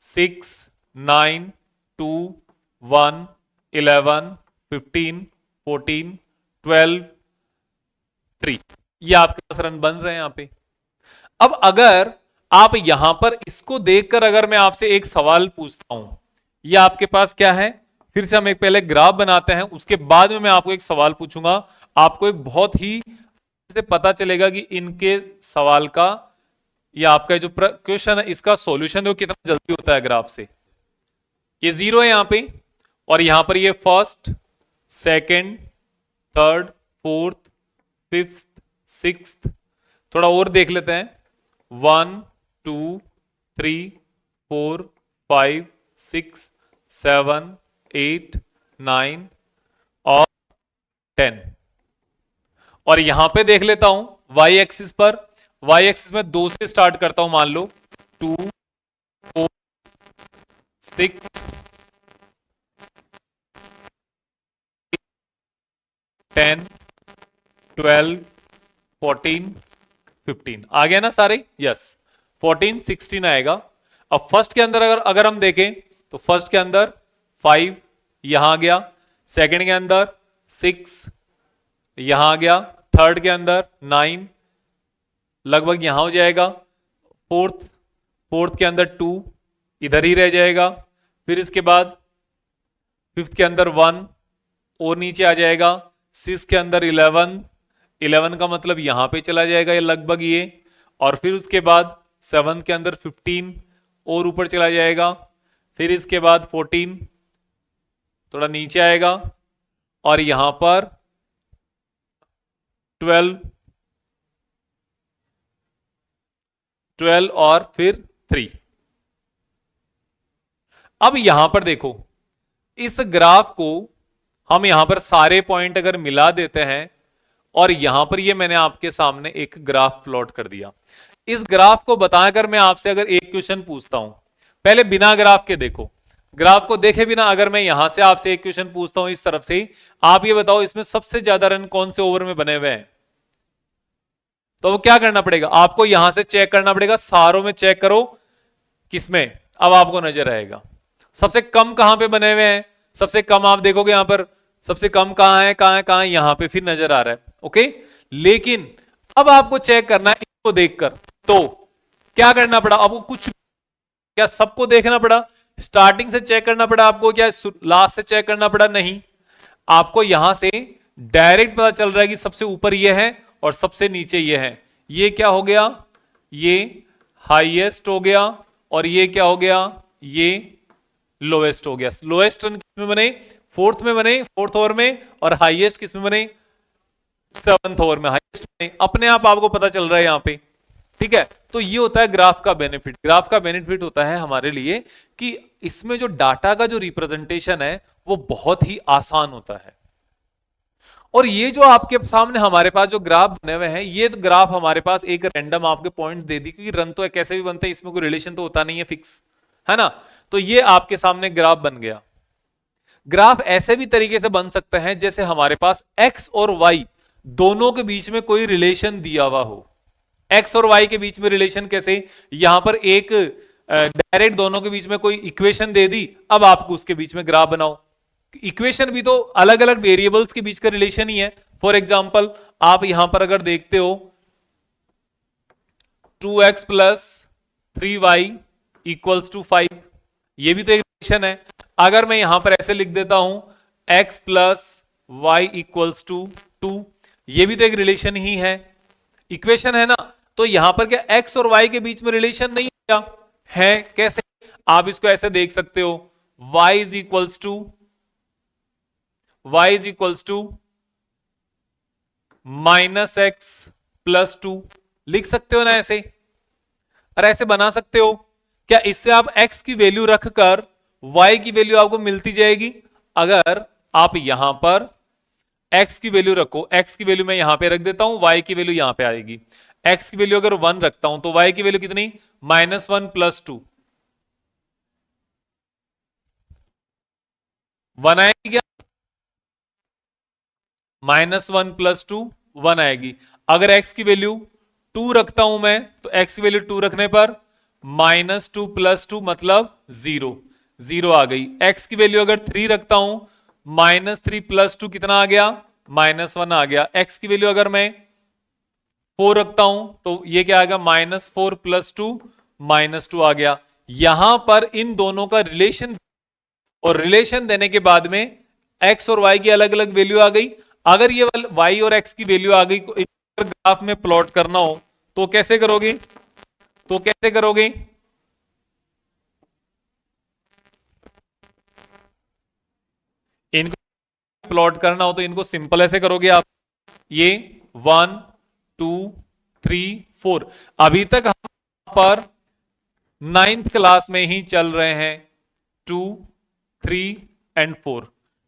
6 9 2 1 11 15 14 12 3, ये आपके पास रन बन रहे हैं यहां पे। अब अगर आप यहां पर इसको देखकर अगर मैं आपसे एक सवाल पूछता हूं, ये आपके पास क्या है, फिर से हम एक पहले ग्राफ बनाते हैं, उसके बाद में मैं आपको एक सवाल पूछूंगा। आपको एक बहुत ही से पता चलेगा कि इनके सवाल का या आपका जो क्वेश्चन है इसका सॉल्यूशन है वो कितना जल्दी होता है ग्राफ से। ये 0 है यहां पे, और यहां पर ये first, second, third, fourth, fifth, sixth, थोड़ा और देख लेते हैं। 1 2 3 4 5 6 7 8 9 और 10। और यहां पे देख लेता हूं वाई एक्सिस पर, वाई एक्सिस में 2 से स्टार्ट करता हूं, मान लो 2 4 6 10 12 14 15 आ गया ना सारे, यस 14 16 आएगा। अब फर्स्ट के अंदर अगर अगर हम देखें तो फर्स्ट के अंदर 5 यहां आ गया, सेकंड के अंदर 6 यहां आ गया, थर्ड के अंदर 9 लगभग यहां हो जाएगा, फोर्थ फोर्थ के अंदर 2 इधर ही रह जाएगा, फिर इसके बाद फिफ्थ के अंदर 1 और नीचे आ जाएगा, सिक्स के अंदर 11 11 का मतलब यहां पे चला जाएगा ये लगभग ये, और फिर उसके बाद सेवन्थ के अंदर 15 और ऊपर चला जाएगा, फिर इसके बाद 14 थोड़ा नीचे आएगा, और यहां पर 12 और फिर 3। अब यहां पर देखो इस ग्राफ को हम यहां पर सारे पॉइंट अगर मिला देते हैं, और यहां पर ये मैंने आपके सामने एक ग्राफ प्लॉट कर दिया। इस ग्राफ को बताकर मैं आपसे अगर एक क्वेश्चन पूछता हूं, पहले बिना ग्राफ के देखो, ग्राफ को देखे बिना अगर मैं यहां से आपसे एक क्वेश्चन पूछता हूं इस तरफ से, आप ये बताओ इसमें सबसे ज्यादा रन कौन से ओवर में बने हुए हैं, तो वो क्या करना पड़ेगा, आपको यहां से चेक करना पड़ेगा, सारों में चेक करो किसमें, अब आपको नजर आएगा सबसे कम कहां पे बने हुए हैं, सबसे कम आप देखोगे यहां पर सबसे कम कहां है, कहां है, कहां है, यहां पे फिर नजर आ रहा है, ओके। लेकिन अब आपको चेक करना है इसको देखकर, तो क्या करना पड़ा, अब कुछ क्या सबको देखना पड़ा, स्टार्टिंग से चेक करना पड़ा आपको, क्या लास्ट से चेक करना पड़ा, नहीं, आपको यहां से डायरेक्ट पता चल रहा है कि सबसे ऊपर ये है और सबसे नीचे ये है, ये क्या हो गया, ये हाईएस्ट हो गया, और ये क्या हो गया, ये लोएस्ट हो गया। लोएस्ट रन किसमें बने, फोर्थ में बने, फोर्थ ओवर में, और हाईएस्ट किसमें बने, सेवंथ ओवर में हाईएस्ट बने, अपने आप आपको पता चल रहा है यहां पे, ठीक है। तो ये होता है ग्राफ का बेनिफिट। ग्राफ का बेनिफिट होता है हमारे लिए कि इसमें जो डाटा का जो रिप्रेजेंटेशन है वो बहुत ही आसान होता है। और ये जो आपके सामने हमारे पास जो ग्राफ बने हुए हैं, ये ग्राफ हमारे पास एक रैंडम आपके पॉइंट्स दे दी, क्योंकि रन तो कैसे भी बनते हैं, इसमें कोई रिलेशन तो होता नहीं है फिक्स, है ना। तो ये आपके सामने ग्राफ बन गया। ग्राफ ऐसे भी तरीके से बन सकते हैं जैसे हमारे पास एक्स और वाई दोनों के बीच में कोई रिलेशन दिया हुआ हो। एक्स और वाई के बीच में रिलेशन कैसे, यहां पर एक डायरेक्ट दोनों के बीच में कोई इक्वेशन दे दी, अब आपको उसके बीच में ग्राफ बनाओ। इक्वेशन भी तो अलग अलग वेरिएबल्स के बीच का रिलेशन ही है। फॉर एग्जाम्पल आप यहां पर अगर देखते हो 2x plus 3y equals to 5, ये भी तो एक रिलेशन है। अगर मैं यहां पर ऐसे लिख देता हूं x plus y equals to 2, ये भी तो एक रिलेशन ही है, इक्वेशन है ना। तो यहां पर क्या x और y के बीच में रिलेशन नहीं है, है कैसे, आप इसको ऐसे देख सकते हो, y is equals to minus x plus 2, लिख सकते हो ना ऐसे, और ऐसे बना सकते हो। क्या इससे आप x की वैल्यू रखकर y की वैल्यू आपको मिलती जाएगी, अगर आप यहां पर x की वैल्यू रखो, x की वैल्यू मैं यहां पे रख देता हूं, y की वैल्यू यहां पे आएगी, x की वैल्यू अगर 1 रखता हूं तो y की वैल्यू कितनी, -1 प्लस 2, 1 आएगी क्या, -1 प्लस 2 1 आएगी। अगर x की वैल्यू 2 रखता हूं मैं, तो x की वैल्यू 2 रखने पर -2 प्लस 2 मतलब 0, 0 आ गई। x की वैल्यू अगर 3 रखता हूं, -3 प्लस 2 कितना आ गया, -1 आ गया। x की वैल्यू अगर मैं 4 रखता हूं तो ये क्या आएगा, -4 + 2 -2 आ गया। यहां पर इन दोनों का रिलेशन, और रिलेशन देने के बाद में x और y की अलग अलग वैल्यू आ गई। अगर ये y और x की वैल्यू आ गई, ग्राफ में प्लॉट करना हो तो कैसे करोगे, तो कैसे करोगे, इनको प्लॉट करना हो तो इनको सिंपल ऐसे करोगे आप, ये 1 2 3 4। अभी तक हम पर 9th क्लास में ही चल रहे हैं, 2 3 एंड 4,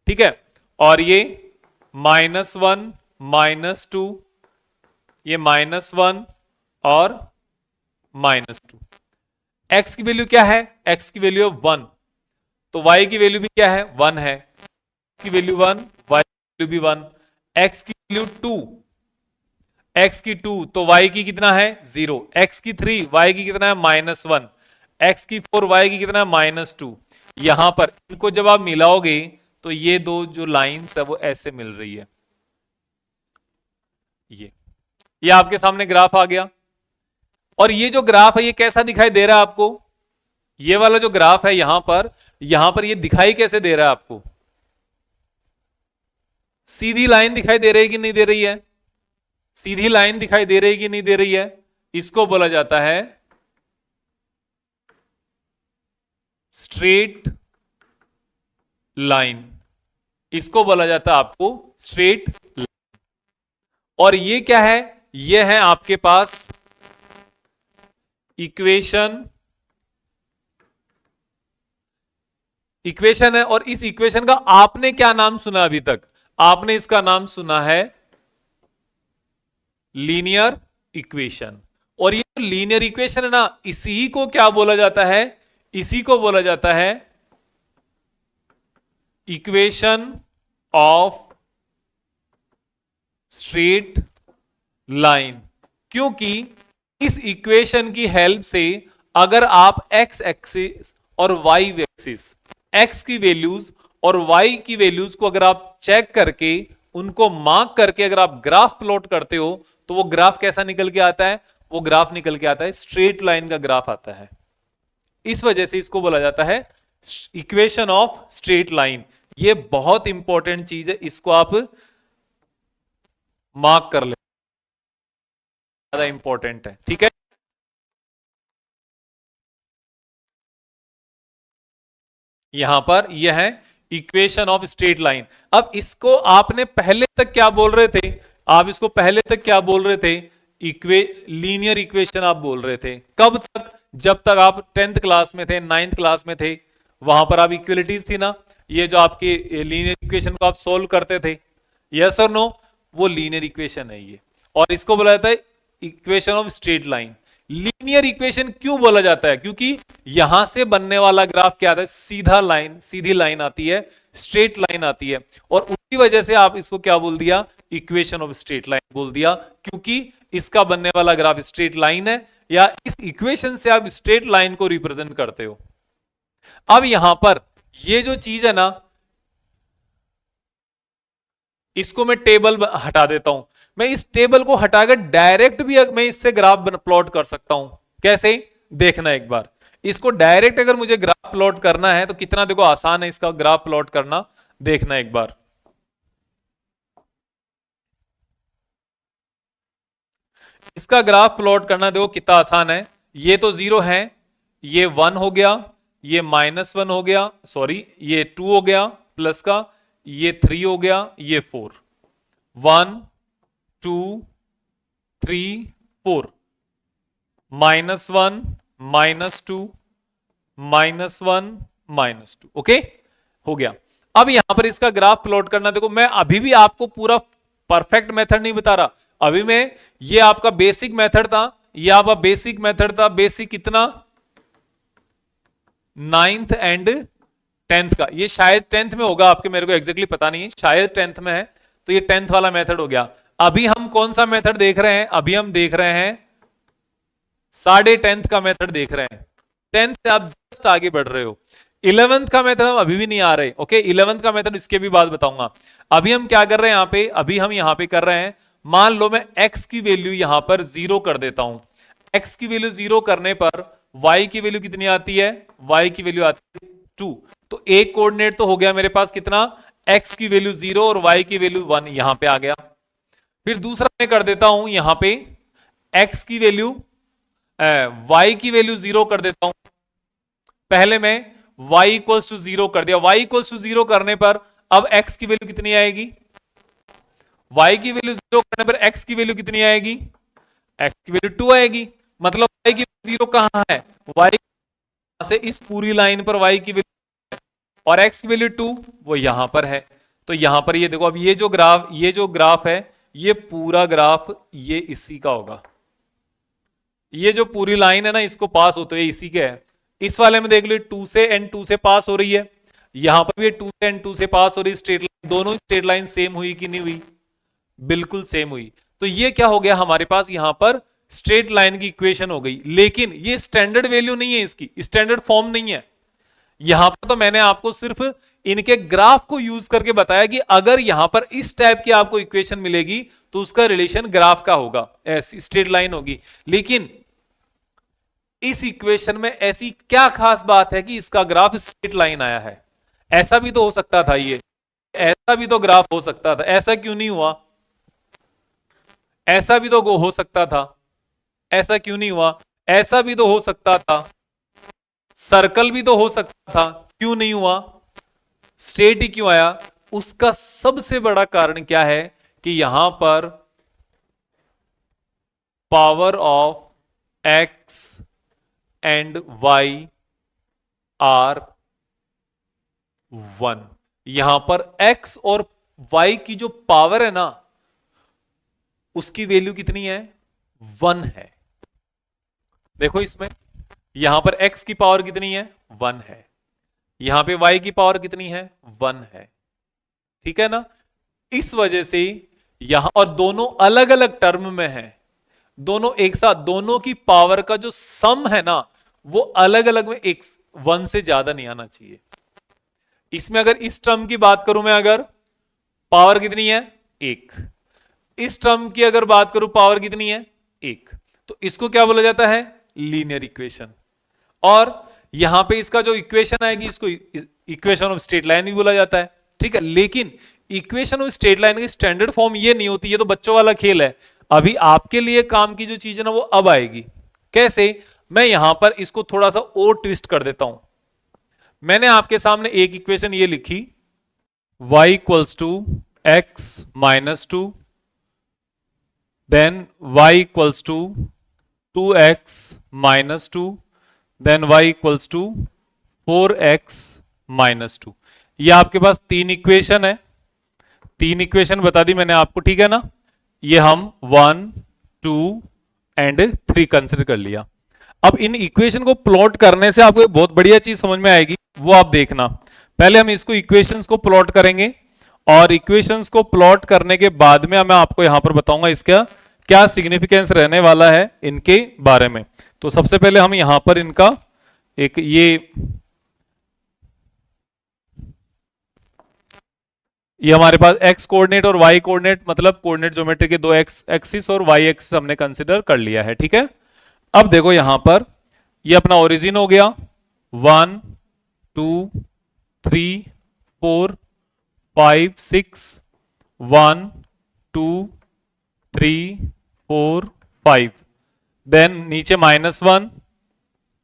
ठीक है। और ये -1 -2, ये -1 और -2। x की वैल्यू क्या है, x की वैल्यू 1, तो y की वैल्यू भी क्या है, 1 है, की वैल्यू 1, y की वैल्यू भी 1, x की वैल्यू 2, x की 2 तो y की कितना है 0, x की 3 y की कितना है -1, x की 4 y की कितना है -2। यहां पर इनको जब आप मिलाओगे तो ये दो जो लाइंस है वो ऐसे मिल रही है, ये आपके सामने ग्राफ आ गया। और ये जो ग्राफ है ये कैसा दिखाई दे रहा है आपको, ये वाला जो ग्राफ है यहां पर ये दिखाई कैसे दे रहा है आपको, सीधी लाइन दिखाई दे रही है कि नहीं दे रही है, सीधी लाइन दिखाई दे रही है कि नहीं दे रही है, इसको बोला जाता है स्ट्रेट लाइन, इसको बोला जाता है आपको स्ट्रेट लाइन। और ये क्या है, ये है आपके पास इक्वेशन है, और इस इक्वेशन का आपने क्या नाम सुना अभी तक, आपने इसका नाम सुना है लीनियर इक्वेशन। और ये लीनियर इक्वेशन है ना, इसी को क्या बोला जाता है, इसी को बोला जाता है इक्वेशन ऑफ स्ट्रेट लाइन। क्योंकि इस इक्वेशन की हेल्प से अगर आप x एक्सिस और y एक्सिस, x की वैल्यूज और y की वैल्यूज को अगर आप चेक करके उनको मार्क करके अगर आप ग्राफ प्लॉट करते हो तो वो ग्राफ कैसा निकल के आता है, वो ग्राफ निकल के आता है स्ट्रेट लाइन का ग्राफ आता है। इस वजह से इसको बोला जाता है इक्वेशन ऑफ स्ट्रेट लाइन। ये बहुत इंपॉर्टेंट चीज है, इसको आप मार्क कर ले, ज्यादा इंपॉर्टेंट है, ठीक है। यहां पर यह है इक्वेशन ऑफ स्ट्रेट लाइन। अब इसको आपने पहले तक क्या बोल रहे थे, आप इसको पहले तक क्या बोल रहे थे, लीनियर इक्वेशन आप बोल रहे थे। कब तक, जब तक आप 10th क्लास में थे, 9th क्लास में थे, वहां पर आप इक्वलिटीज थी ना, ये जो आपके लीनियर इक्वेशन को आप सोल्व करते थे, यस और नो, वो लीनियर इक्वेशन है ये। और इसको बोला जाता है equation of straight line. Linear equation क्यों बोला जाता है, क्योंकि यहां से बनने वाला ग्राफ क्या आता है, सीधा लाइन, सीधी लाइन आती है, स्ट्रेट लाइन आती है। और उसी वजह से आप इसको क्या बोल दिया, इक्वेशन ऑफ स्ट्रेट लाइन बोल दिया, क्योंकि इसका बनने वाला ग्राफ स्ट्रेट लाइन है, या इस इक्वेशन से आप स्ट्रेट लाइन को रिप्रेजेंट करते हो। अब यहां पर ये जो चीज है ना, इसको मैं टेबल हटा देता हूं, मैं इस टेबल को हटाकर डायरेक्ट भी मैं इससे ग्राफ प्लॉट कर सकता हूं। कैसे, देखना एक बार, इसको डायरेक्ट अगर मुझे ग्राफ प्लॉट करना है तो कितना देखो आसान है इसका ग्राफ प्लॉट करना, देखना एक बार। इसका ग्राफ प्लॉट करना देखो कितना आसान है। ये तो 0 है, ये 1 हो गया, ये -1 हो गया, सॉरी ये 2 हो गया प्लस का, ये 3 हो गया, ये 4, 1 2 3 4, -1 -2 -1 -2, ओके हो गया। अब यहां पर इसका ग्राफ प्लॉट करना देखो, मैं अभी भी आपको पूरा परफेक्ट मेथड नहीं बता रहा, अभी मैं, ये आपका बेसिक मेथड था, ये आपका बेसिक मेथड था, बेसिक कितना 9th एंड 10th का, ये शायद 10th में होगा आपके, मेरे को एग्जैक्टली पता नहीं है, शायद 10th में है, तो ये 10th वाला मेथड हो गया। अभी हम कौन सा मेथड देख रहे हैं, अभी हम देख रहे हैं 10.5 का मेथड देख रहे हैं। 10th से आप जस्ट आगे बढ़ रहे हो, 11th का मेथड हम अभी भी नहीं आ रहे, ओके 11th का मेथड इसके भी बाद बताऊंगा। अभी हम क्या कर रहे हैं यहां पे, अभी हम यहां पे कर रहे हैं मान लो मैं x की वैल्यू यहां पर 0 कर देता हूं। x की वैल्यू 0 करने पर y की वैल्यू कितनी आती है? y की वैल्यू आती है 2। तो एक कोऑर्डिनेट तो हो गया मेरे पास कितना, x की वैल्यू 0 और y की वैल्यू 1 यहां पे आ गया। फिर दूसरा मैं कर देता हूं यहां पे x की वैल्यू y की वैल्यू 0 कर देता हूं। पहले मैं y इक्वल्स टू 0 कर दिया, y इक्वल्स टू 0 करने पर अब x की वैल्यू कितनी आएगी? y की वैल्यू 0 करने पर x की वैल्यू कितनी आएगी? x की वैल्यू 2 आएगी। मतलब y की वैल्यू 0 कहां है? y से इस पूरी लाइन पर y की वैल्यू और x की वैल्यू 2 वो यहां पर है। तो यहां पर ये देखो, अब ये जो ग्राफ है, ये पूरा ग्राफ ये इसी का होगा। ये जो पूरी लाइन है ना, इसको पास होते हुए इसी के है। इस वाले में देख लो 2 से n2 से पास हो रही है, यहां पर भी 2 से n2 से पास हो रही है। स्ट्रेट लाइन, दोनों स्ट्रेट लाइन सेम हुई कि नहीं हुई? बिल्कुल सेम हुई। तो ये क्या हो गया हमारे पास, यहां पर स्ट्रेट लाइन की इक्वेशन हो गई। लेकिन ये स्टैंडर्ड वैल्यू नहीं है, इसकी स्टैंडर्ड फॉर्म नहीं है। यहां पर तो मैंने आपको सिर्फ इनके ग्राफ को यूज करके बताया कि अगर यहां पर इस टाइप की आपको इक्वेशन मिलेगी तो उसका रिलेशन ग्राफ का होगा, ऐसी स्ट्रेट लाइन होगी। लेकिन इस इक्वेशन में ऐसी क्या खास बात है कि इसका ग्राफ स्ट्रेट लाइन आया है? ऐसा भी तो हो सकता था, ये ऐसा भी तो ग्राफ हो सकता था, ऐसा क्यों नहीं हुआ? ऐसा भी तो हो सकता था, ऐसा क्यों नहीं हुआ? ऐसा भी तो हो सकता था, सर्कल भी तो हो सकता था, क्यों नहीं हुआ? स्ट्रेट ही क्यों आया? उसका सबसे बड़ा कारण क्या है कि यहां पर power of x and y are 1। यहां पर x और y की जो पावर है ना, उसकी वैल्यू कितनी है? 1 है। देखो इसमें, यहां पर x की पावर कितनी है? 1 है। यहां पे y की पावर कितनी है? 1 है। ठीक है ना? इस वजह से यहां, और दोनों अलग अलग टर्म में है, दोनों एक साथ, दोनों की पावर का जो सम है ना, वो अलग अलग में 1 से ज्यादा नहीं आना चाहिए। इसमें अगर इस टर्म की बात करूं मैं, अगर पावर कितनी है? 1। इस टर्म की अगर बात करूं, पावर कितनी है? 1। तो इसको क्या बोला जाता है? Linear equation. और यहां पे इसका जो इक्वेशन आएगी, इसको इक्वेशन ऑफ स्ट्रेट लाइन भी बोला जाता है। ठीक है, लेकिन इक्वेशन ऑफ स्ट्रेट लाइन की स्टैंडर्ड फॉर्म ये नहीं होती, ये तो बच्चों वाला खेल है। अभी आपके लिए काम की जो चीज है ना, वो अब आएगी। कैसे? मैं यहां पर इसको थोड़ा सा और ट्विस्ट कर देता हूं। मैंने आपके सामने एक इक्वेशन ये लिखी, y equals to x minus 2, then y equals to 2x minus 2, then y equals to 4x minus 2। ये आपके पास 3 इक्वेशन है। 3 इक्वेशन बता दी मैंने आपको, ठीक है ना? ये हम 1, 2 एंड 3 कंसिडर कर लिया। अब इन इक्वेशन को प्लॉट करने से आपको बहुत बढ़िया चीज समझ में आएगी, वो आप देखना। पहले हम इसको इक्वेशंस को प्लॉट करेंगे, और इक्वेशंस को प्लॉट करने के बाद में मैं आपको यहां पर बताऊंगा इसका क्या सिग्निफिकेंस रहने वाला है इनके बारे में। तो सबसे पहले हम यहां पर इनका एक ये हमारे पास x कोऑर्डिनेट और y कोऑर्डिनेट, मतलब कोऑर्डिनेट ज्योमेट्री के 2 x एक्सिस और y एक्सिस हमने कंसिडर कर लिया है। ठीक है, अब देखो यहां पर ये अपना ओरिजिन हो गया 1, 2, 3, 4, 5, 6, 1, 2, 3, 4, 5, देन नीचे -1,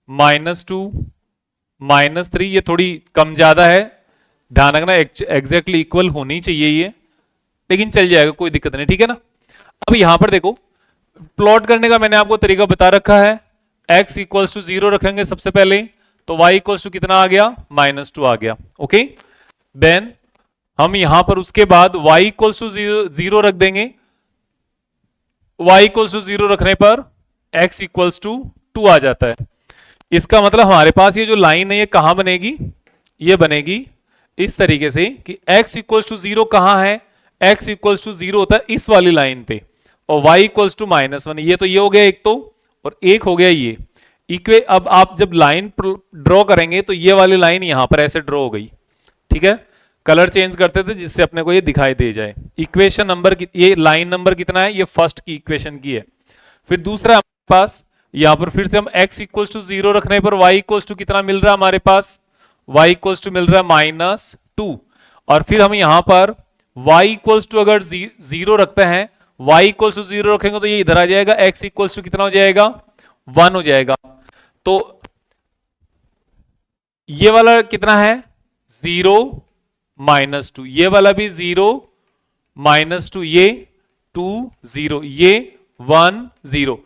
-2, -3। ये थोड़ी कम ज्यादा है, ध्यान रखना, एग्जैक्टली इक्वल होनी चाहिए ये, लेकिन चल जाएगा, कोई दिक्कत नहीं। ठीक है ना? अब यहां पर देखो, प्लॉट करने का मैंने आपको तरीका बता रखा है। x इक्वल्स टू 0 रखेंगे सबसे पहले, तो y इक्वल्स टू कितना आ गया? -2 आ गया। ओके, देन हम यहां पर उसके बाद y इक्वल्स टू 0 रख देंगे। y इक्वल्स टू 0 रखने पर x इक्वल्स टू 2 आ जाता है। इसका मतलब हमारे पास ये जो लाइन है, ये कहां बनेगी? ये बनेगी इस तरीके से कि x इक्वल्स टू 0 कहां है? x इक्वल्स टू 0 होता है इस वाली लाइन पे, और y इक्वल्स टू -1। ये तो ये हो गया एक, तो और एक हो गया ये अब आप जब लाइन ड्रॉ करेंगे तो ये वाली लाइन यहां पर ऐसे ड्रॉ हो गई। ठीक है, कलर चेंज करते थे जिससे अपने को ये दिखाई दे जाए। इक्वेशन नंबर ये लाइन नंबर कितना है, ये फर्स्ट की इक्वेशन की है। फिर दूसरा हमारे पास यहां पर फिर से हम x इक्वल्स टू 0 रखने पर y इक्वल्स टू कितना मिल रहा है हमारे पास, y इक्वल्स टू मिल रहा है -2। और फिर हम यहां पर y इक्वल्स टू अगर 0 रखते हैं, y इक्वल्स टू 0 रखेंगे तो ये इधर आ जाएगा, x इक्वल्स टू कितना हो जाएगा, 1 हो जाएगा। तो ये वाला कितना है 0 -2, ये वाला भी 0 -2, ये 2 0, ये 1 0।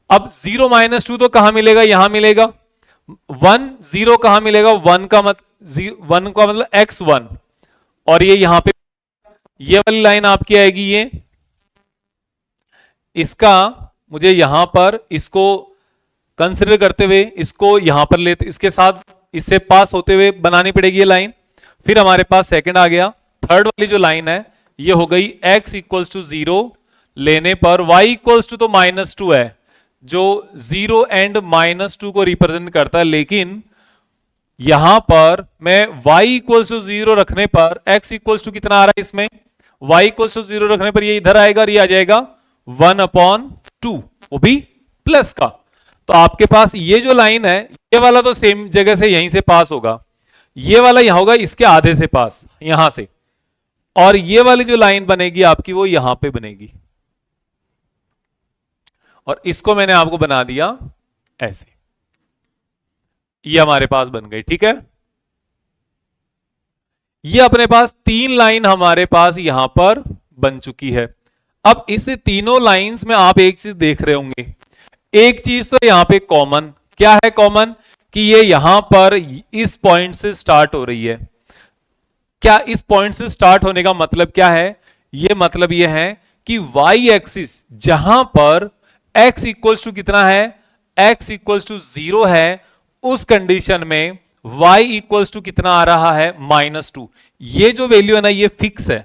अब 0 -2 तो कहां मिलेगा, यहां मिलेगा। 1 0 कहां मिलेगा, 1 का मतलब x1, और ये यहां पे ये वाली लाइन आपकी आएगी, ये इसका मुझे यहां पर इसको कंसिडर करते हुए इसको यहां पर लेते, इसके साथ इससे पास होते हुए बनानी पड़ेगी ये लाइन। फिर हमारे पास सेकंड आ गया। थर्ड वाली जो लाइन है ये हो गई x इक्वल्स टू 0 लेने पर y इक्वल्स टू तो -2 है, जो 0 एंड -2 को रिप्रेजेंट करता है। लेकिन यहां पर मैं y इक्वल्स टू 0 रखने पर x इक्वल्स टू कितना आ रहा है इसमें, y इक्वल्स टू 0 रखने पर ये इधर आएगा और ये आ जाएगा 1/2, वो भी प्लस का। तो आपके पास ये जो लाइन है ये वाला तो सेम जगह से यहीं से पास होगा, ये वाला यहां होगा इसके आधे से पास यहां से, और ये वाली जो लाइन बनेगी आपकी वो यहां पे बनेगी। और इसको मैंने आपको बना दिया ऐसे, ये हमारे पास बन गई, ठीक है। ये अपने पास 3 लाइन हमारे पास यहां पर बन चुकी है। अब इस तीनों लाइंस में आप एक चीज देख रहे होंगे, एक चीज तो यहां पे कॉमन, क्या है कॉमन, कि ये यहां पर इस पॉइंट से स्टार्ट हो रही है। क्या इस पॉइंट से स्टार्ट होने का मतलब क्या है, ये मतलब ये है कि y एक्सिस जहां पर x इक्वल्स टू कितना है, x इक्वल्स टू 0 है, उस कंडीशन में y इक्वल्स टू कितना आ रहा है, -2। ये जो वैल्यू है ना ये फिक्स है।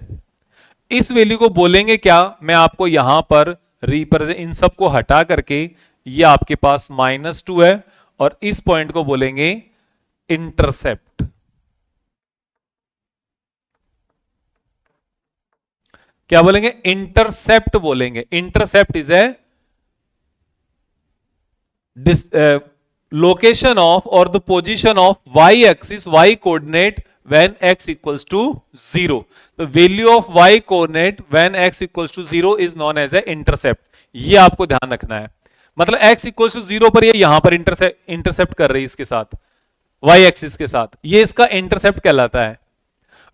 इस वैल्यू को बोलेंगे क्या, मैं आपको यहां पर रिप्रेजेंट इन सब को हटा करके, ये आपके पास -2 है और इस पॉइंट को बोलेंगे इंटरसेप्ट। क्या बोलेंगे, इंटरसेप्ट बोलेंगे। Intercept is a location of और the position of y axis, y coordinate when x equals to 0. The value of y coordinate when x equals to 0 is known as a intercept. ये आपको ध्यान रखना है, मतलब x equals to 0 पर ये यहां पर इंटरसेप्ट कर रही है इसके साथ, y एक्सिस के साथ, ये इसका इंटरसेप्ट कहलाता है।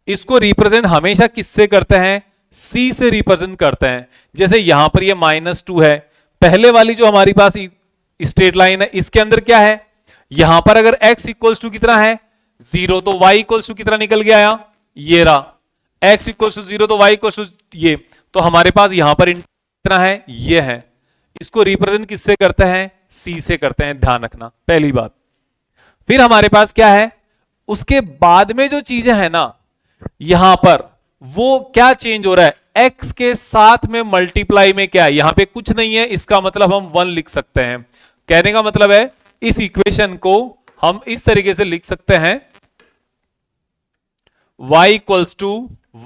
इसको रिप्रेजेंट हमेशा किससे करते हैं, c से रिप्रेजेंट करते हैं। जैसे यहां पर ये -2 है, पहले वाली जो हमारी पास स्ट्रेट लाइन है इसके अंदर क्या है, यहां पर अगर x इक्वल्स टू कितना है 0 तो y इक्वल्स टू कितना निकल के आया, ये रहा, x इक्वल्स टू 0 तो y इक्वल्स टू ये, तो हमारे पास यहां पर कितना है, ये है। इसको रिप्रेजेंट किससे करते हैं, c से करते हैं, ध्यान रखना पहली बात। फिर हमारे पास क्या है, उसके बाद में जो चीजें हैं ना यहां पर, वो क्या चेंज हो रहा है, x के साथ में मल्टीप्लाई में क्या है, यहां पे कुछ नहीं है, इसका मतलब हम 1 लिख सकते हैं। कहने का मतलब है इस इक्वेशन को हम इस तरीके से लिख सकते हैं, y equals to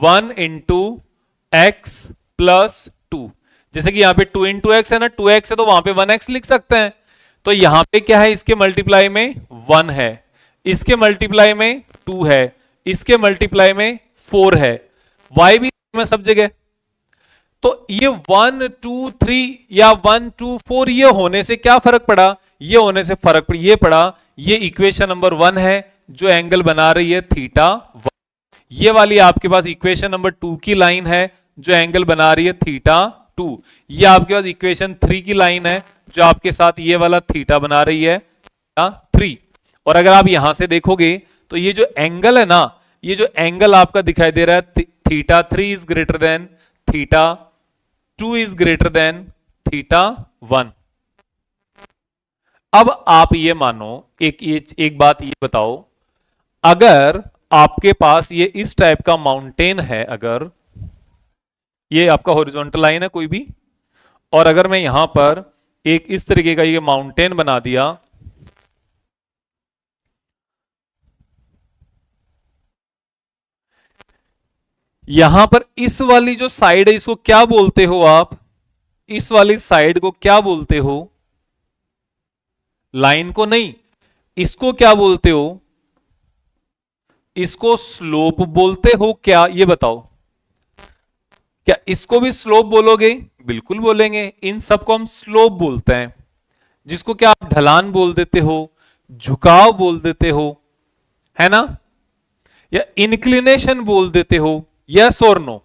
1 into x plus 2। जैसे कि यहां पे 2 इंटू एक्स है ना, 2x है तो वहां पे 1x लिख सकते हैं। तो यहां पे क्या है, इसके मल्टीप्लाई में 1 है, इसके मल्टीप्लाई में 2 है, इसके मल्टीप्लाई में 4 है, y भी में सब जगह। तो ये 1 2 3 या 1 2 4 ये होने से क्या फर्क पड़ा, ये होने से फर्क ये पड़ा, ये इक्वेशन नंबर 1 है जो एंगल बना रही है थीटा 1। ये वाली आपके पास इक्वेशन नंबर 2 की लाइन है जो एंगल बना रही है थीटा 2। ये आपके पास इक्वेशन 3 की लाइन है जो आपके साथ ये वाला थीटा बना रही है थीटा 3। और अगर आप यहां से देखोगे तो ये जो एंगल है ना, ये जो एंगल आपका दिखाई दे रहा है theta 3 is greater than theta 2 is greater than theta 1। अब आप ये मानो, एक बात ये बताओ, अगर आपके पास ये इस टाइप का माउंटेन है, अगर ये आपका हॉरिजॉन्टल लाइन है कोई भी, और अगर मैं यहां पर एक इस तरीके का ये माउंटेन बना दिया, यहां पर इस वाली जो साइड है इसको क्या बोलते हो आप? इस वाली साइड को क्या बोलते हो? लाइन को नहीं, इसको क्या बोलते हो? इसको स्लोप बोलते हो क्या, ये बताओ। क्या इसको भी स्लोप बोलोगे? बिल्कुल बोलेंगे, इन सबको हम स्लोप बोलते हैं, जिसको क्या आप ढलान बोल देते हो, झुकाव बोल देते हो, है ना, या इंक्लिनेशन बोल देते हो। यस और नो?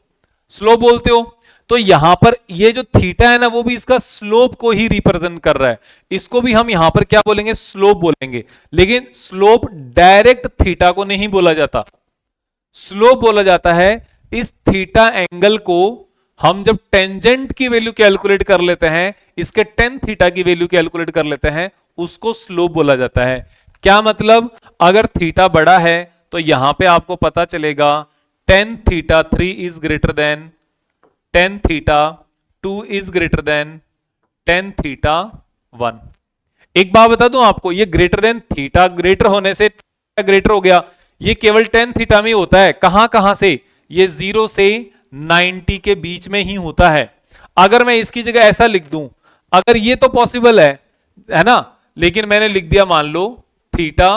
स्लोप बोलते हो। तो यहां पर ये जो थीटा है ना, वो भी इसका स्लोप को ही रिप्रेजेंट कर रहा है। इसको भी हम यहां पर क्या बोलेंगे? स्लोप बोलेंगे। लेकिन स्लोप डायरेक्ट थीटा को नहीं बोला जाता, स्लोप बोला जाता है इस थीटा एंगल को हम जब टेंजेंट की वैल्यू कैलकुलेट कर लेते हैं, इसके टेन थीटा की वैल्यू कैलकुलेट कर लेते हैं, उसको स्लोप बोला जाता है। क्या मतलब? अगर थीटा बड़ा है तो यहां पे आपको पता चलेगा tan theta 3 is greater then tan theta 2 is greater then tan theta 1। एक बात बता दूं आपको, ये ग्रेटर देन थीटा ग्रेटर होने से ग्रेटर हो गया, ये केवल टेन थीटा में होता है। कहां कहां से? ये 0 से 90 के बीच में ही होता है। अगर मैं इसकी जगह ऐसा लिख दूं, अगर ये तो पॉसिबल है ना, लेकिन मैंने लिख दिया मान लो theta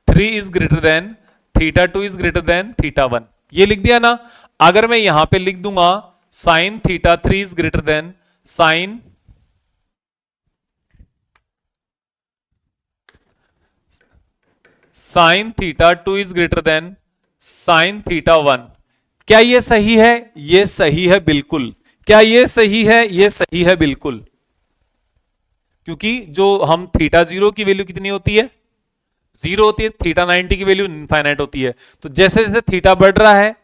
3 is greater than theta 2 is greater than theta 1, ये लिख दिया ना। अगर मैं यहां पे लिख दूंगा sine theta 3 is greater than sine sine theta 2 is greater than sine theta 1, क्या ये सही है? ये सही है बिल्कुल। क्या ये सही है? ये सही है बिल्कुल। क्योंकि जो हम थीटा 0 की वैल्यू कितनी होती है? 0 होती है। थीटा 90 की वैल्यू इनफाइनाइट होती है। तो जैसे जैसे थीटा बढ़ रहा है,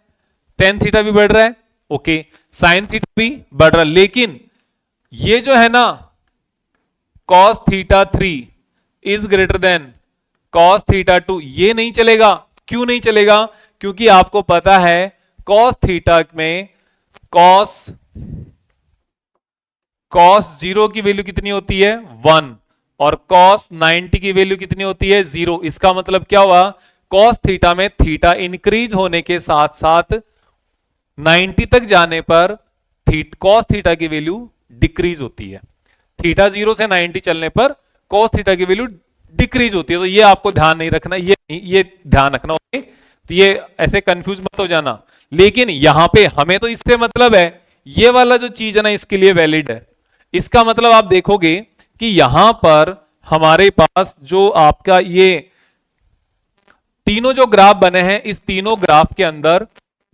टेन थीटा भी बढ़ रहा है, ओके, साइन थीटा भी बढ़ रहा है। लेकिन ये जो है ना cos theta 3 is greater then cos theta 2, ये नहीं चलेगा। क्यों नहीं चलेगा? क्योंकि आपको पता है कॉस थीटा में कॉस कॉस 0 की वैल्यू कितनी होती है? 1, और कॉस 90 की वैल्यू कितनी होती है? 0। इसका मतलब क्या हुआ? कॉस थीटा में थीटा इंक्रीज होने के साथ साथ 90 तक जाने पर कॉस थीटा की वैल्यू डिक्रीज होती है। थीटा 0 से 90 चलने पर कॉस थीटा की वैल्यू डिक्रीज होती है। तो ये आपको ध्यान नहीं रखना, ये ध्यान रखना, ओके। तो ये ऐसे कंफ्यूज मत हो जाना। लेकिन यहां पे हमें तो इससे मतलब है, ये वाला जो चीज है ना इसके लिए वैलिड है। इसका मतलब आप देखोगे कि यहां पर हमारे पास जो आपका ये तीनों जो ग्राफ बने हैं, इस तीनों ग्राफ के अंदर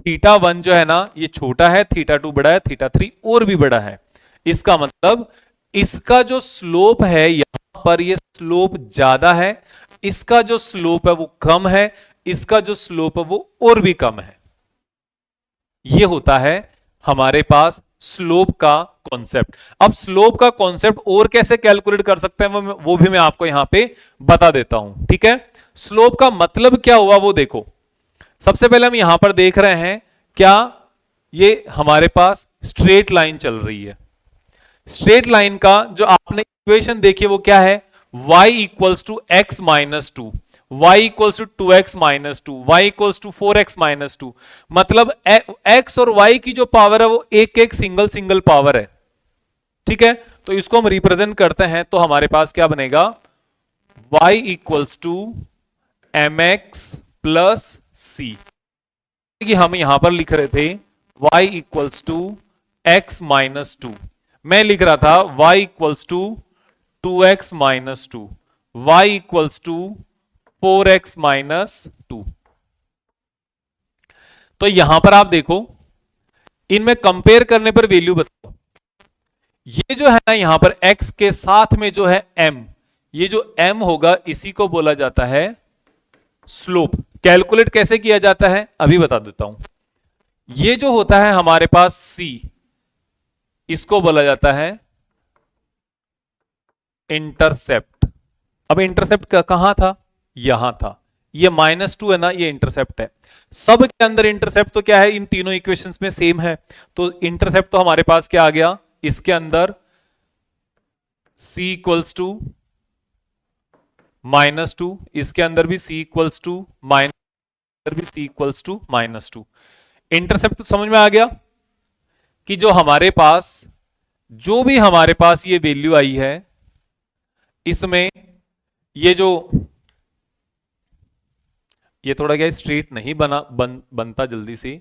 थीटा 1 जो है ना ये छोटा है, थीटा 2 बड़ा है, थीटा 3 और भी बड़ा है। इसका मतलब इसका जो स्लोप है यहां पर, ये स्लोप ज्यादा है, इसका जो स्लोप है वो कम है, इसका जो स्लोप है वो और भी कम है। ये होता है हमारे पास स्लोप का कॉन्सेप्ट। अब स्लोप का कॉन्सेप्ट और कैसे कैलकुलेट कर सकते हैं वो भी मैं आपको यहां पे बता देता हूं, ठीक है। स्लोप का मतलब क्या हुआ वो देखो। सबसे पहले हम यहां पर देख रहे हैं, क्या ये हमारे पास स्ट्रेट लाइन चल रही है। स्ट्रेट लाइन का जो आपने इक्वेशन देखी वो क्या है? y equals to x minus two, Y equals to 2x minus two, Y equals to 4x minus two. मतलब x और y की जो पावर है वो एक एक सिंगल सिंगल पावर है, ठीक है। तो इसको हम रिप्रेजेंट करते हैं तो हमारे पास क्या बनेगा? y equals to M x plus C, कि हम यहां पर लिख रहे थे y equals to x minus two, मैं लिख रहा था y equals to 2x minus two, Y equals to 4x minus two. तो यहां पर आप देखो, इनमें कंपेयर करने पर वैल्यू बताओ। ये जो है ना यहां पर x के साथ में जो है m, ये जो m होगा इसी को बोला जाता है स्लोप। कैलकुलेट कैसे किया जाता है अभी बता देता हूं। ये जो होता है हमारे पास c, इसको बोला जाता है इंटरसेप्ट। अब इंटरसेप्ट कहां था? यहां था। ये -2 है ना, ये इंटरसेप्ट है। सब के अंदर इंटरसेप्ट तो क्या है? इन तीनों इक्वेशंस में सेम है। तो इंटरसेप्ट तो हमारे पास क्या आ गया इसके अंदर? c इक्वल्स टू -2, इसके अंदर भी c इक्वल्स टू माइनस भी c इक्वल्स टू -2। इंटरसेप्ट तो समझ में आ गया कि जो भी हमारे पास ये वैल्यू आई है, इसमें ये थोड़ा क्या स्ट्रेट नहीं बनता जल्दी से,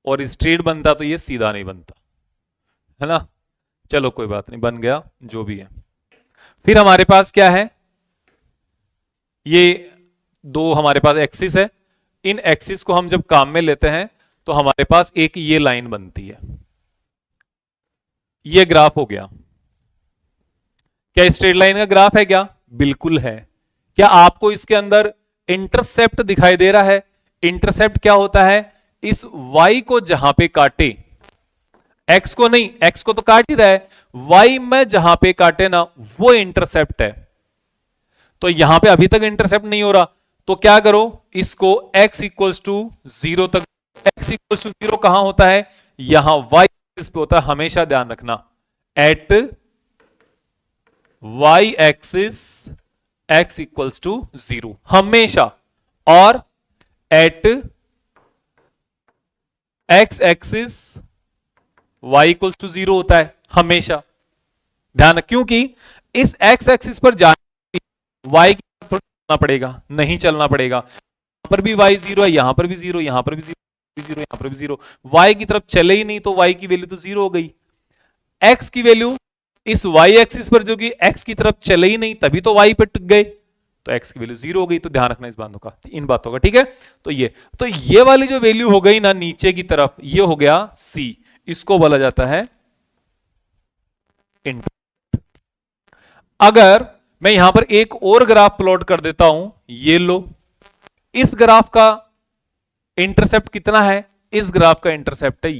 और स्ट्रेट बनता तो ये सीधा नहीं बनता, है ना। चलो कोई बात नहीं, बन गया जो भी है। फिर हमारे पास क्या है, ये दो हमारे पास एक्सिस है। इन एक्सिस को हम जब काम में लेते हैं तो हमारे पास एक ये लाइन बनती है, ये ग्राफ हो गया। क्या स्ट्रेट लाइन का ग्राफ है क्या? बिल्कुल है। क्या आपको इसके अंदर इंटरसेप्ट दिखाई दे रहा है? इंटरसेप्ट क्या होता है? इस y को जहां पे काटे, x को नहीं, x को तो काट ही रहा है, y में जहां पे काटे ना, वो इंटरसेप्ट है। तो यहां पे अभी तक इंटरसेप्ट नहीं हो रहा, तो क्या करो, इसको x इक्वल्स टू 0 तक, x इक्वल्स टू 0 कहां होता है? यहां y एक्सिस पे होता है, हमेशा ध्यान रखना, at y axis x equals to 0 हमेशा, और at x axis y equals to 0 होता है हमेशा। ध्यान, क्योंकि इस x एक्सिस पर जाने y की तरफ थोड़ा चलना पड़ेगा, नहीं चलना पड़ेगा। यहां पर भी y 0 है, यहां पर भी 0, यहां पर भी 0, यहां पर भी 0, y की तरफ चले ही नहीं तो y की वैल्यू तो 0 हो गई। x की वैल्यू इस y एक्सिस पर जो कि x की तरफ चले ही नहीं, तभी तो y पे टिक गए, तो x की वैल्यू 0 हो गई। तो ध्यान रखना इस बातों का, इन बातों का, ठीक है। तो ये वाली जो वैल्यू हो गई ना नीचे की तरफ, ये हो गया c, इसको बोला जाता है इंटरसेप्ट। अगर मैं यहां पर एक और ग्राफ प्लॉट कर देता हूं, ये लो, इस ग्राफ का इंटरसेप्ट कितना है? इस ग्राफ का इंटरसेप्ट है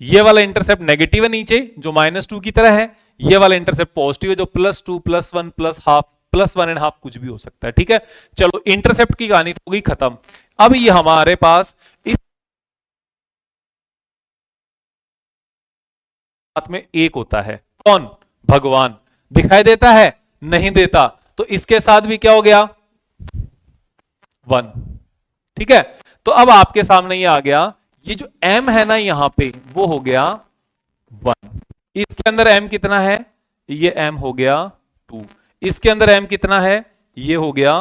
ये वाला इंटरसेप्ट नेगेटिव है नीचे, जो -2 की तरह है। ये वाला इंटरसेप्ट पॉजिटिव है, जो +2 +1 +1/2 +1.5 कुछ भी हो सकता है, ठीक है। चलो, इंटरसेप्ट की कहानी तो हो गई खत्म। अब ये हमारे पास इस हाथ में एक होता है, कौन? भगवान। दिखाई देता है? नहीं देता, तो इसके साथ भी क्या हो गया? 1, ठीक है। तो अब आपके सामने ये आ गया, ये जो m है ना यहां पे, वो हो गया 1। इसके अंदर m कितना है? ये m हो गया 2। इसके अंदर m कितना है? ये हो गया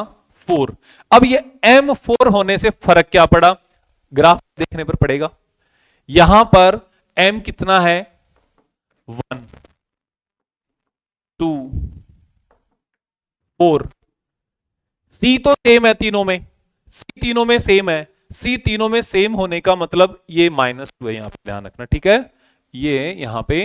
4। अब ये m 4 होने से फर्क क्या पड़ा? ग्राफ देखने पर पड़ेगा। यहां पर m कितना है? 1 2 4। c तो सेम है तीनों में, c तीनों में सेम है। c तीनों में सेम होने का मतलब ये -2 है, यहां पे ध्यान रखना, ठीक है। ये यहां पे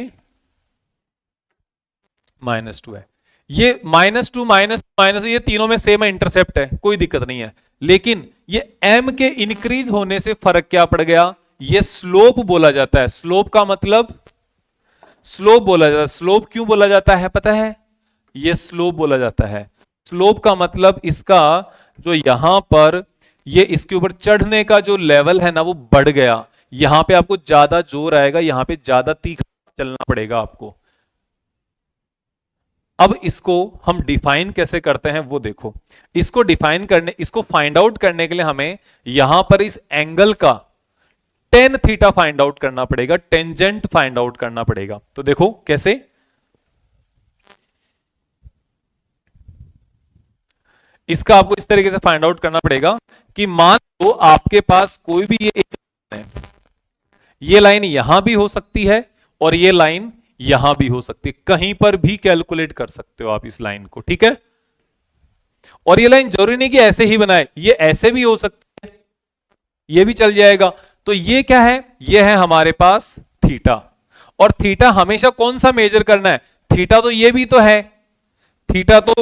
-2 है, ये -2 माइनस, ये तीनों में सेम है, इंटरसेप्ट है, कोई दिक्कत नहीं है। लेकिन ये m के इंक्रीज होने से फर्क क्या पड़ गया? ये स्लोप बोला जाता है। स्लोप का मतलब, स्लोप बोला जाता है। स्लोप क्यों बोला जाता है पता है? ये स्लोप बोला जाता है, स्लोप का मतलब इसका जो यहां पर ये इसके ऊपर चढ़ने का जो लेवल है ना, वो बढ़ गया। यहां पे आपको ज्यादा जोर आएगा, यहां पे ज्यादा तीखा चलना पड़ेगा आपको। अब इसको हम डिफाइन कैसे करते हैं वो देखो। इसको फाइंड आउट करने के लिए हमें यहां पर इस एंगल का टेन थीटा फाइंड आउट करना पड़ेगा, टेंजेंट फाइंड आउट करना पड़ेगा। तो देखो कैसे, इसका आपको इस तरीके से फाइंड आउट करना पड़ेगा कि मान लो आपके पास कोई भी ये लाइन यहां भी हो सकती है और ये लाइन यहां भी हो सकती है, कहीं पर भी कैलकुलेट कर सकते हो आप इस लाइन को, ठीक है। और ये लाइन जरूरी नहीं कि ऐसे ही बनाए, ये ऐसे भी हो सकती है, ये भी चल जाएगा। तो ये क्या है? ये है हमारे पास थीटा। और थीटा हमेशा कौन सा मेजर करना है? थीटा तो ये भी तो है, थीटा तो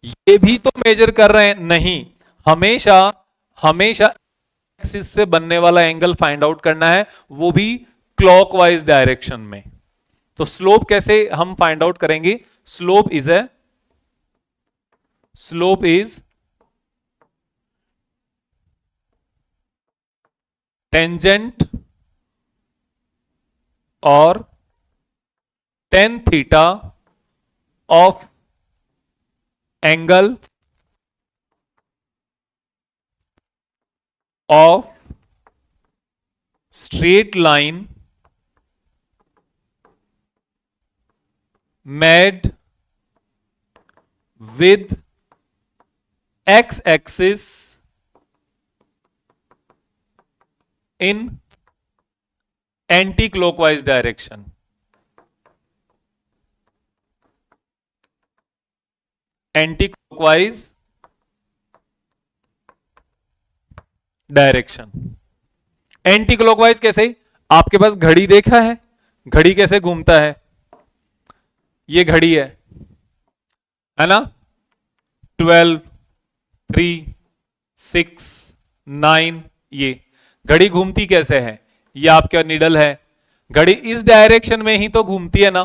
ये भी तो मेजर कर रहे हैं, नहीं, हमेशा हमेशा एक्सिस से बनने वाला एंगल फाइंड आउट करना है, वो भी क्लॉकवाइज डायरेक्शन में। तो स्लोप कैसे हम फाइंड आउट करेंगे? स्लोप इज टेंजेंट और tan theta of angle of straight line made with x-axis in anti-clockwise direction. Anti-clockwise direction. Anti clockwise कैसे? आपके पास घड़ी देखा है, घड़ी कैसे घूमता है? ये घड़ी है ना? 12, 3, 6, 9, ये घड़ी घूमती कैसे है? ये आपका निडल है, घड़ी इस डायरेक्शन में ही तो घूमती है ना?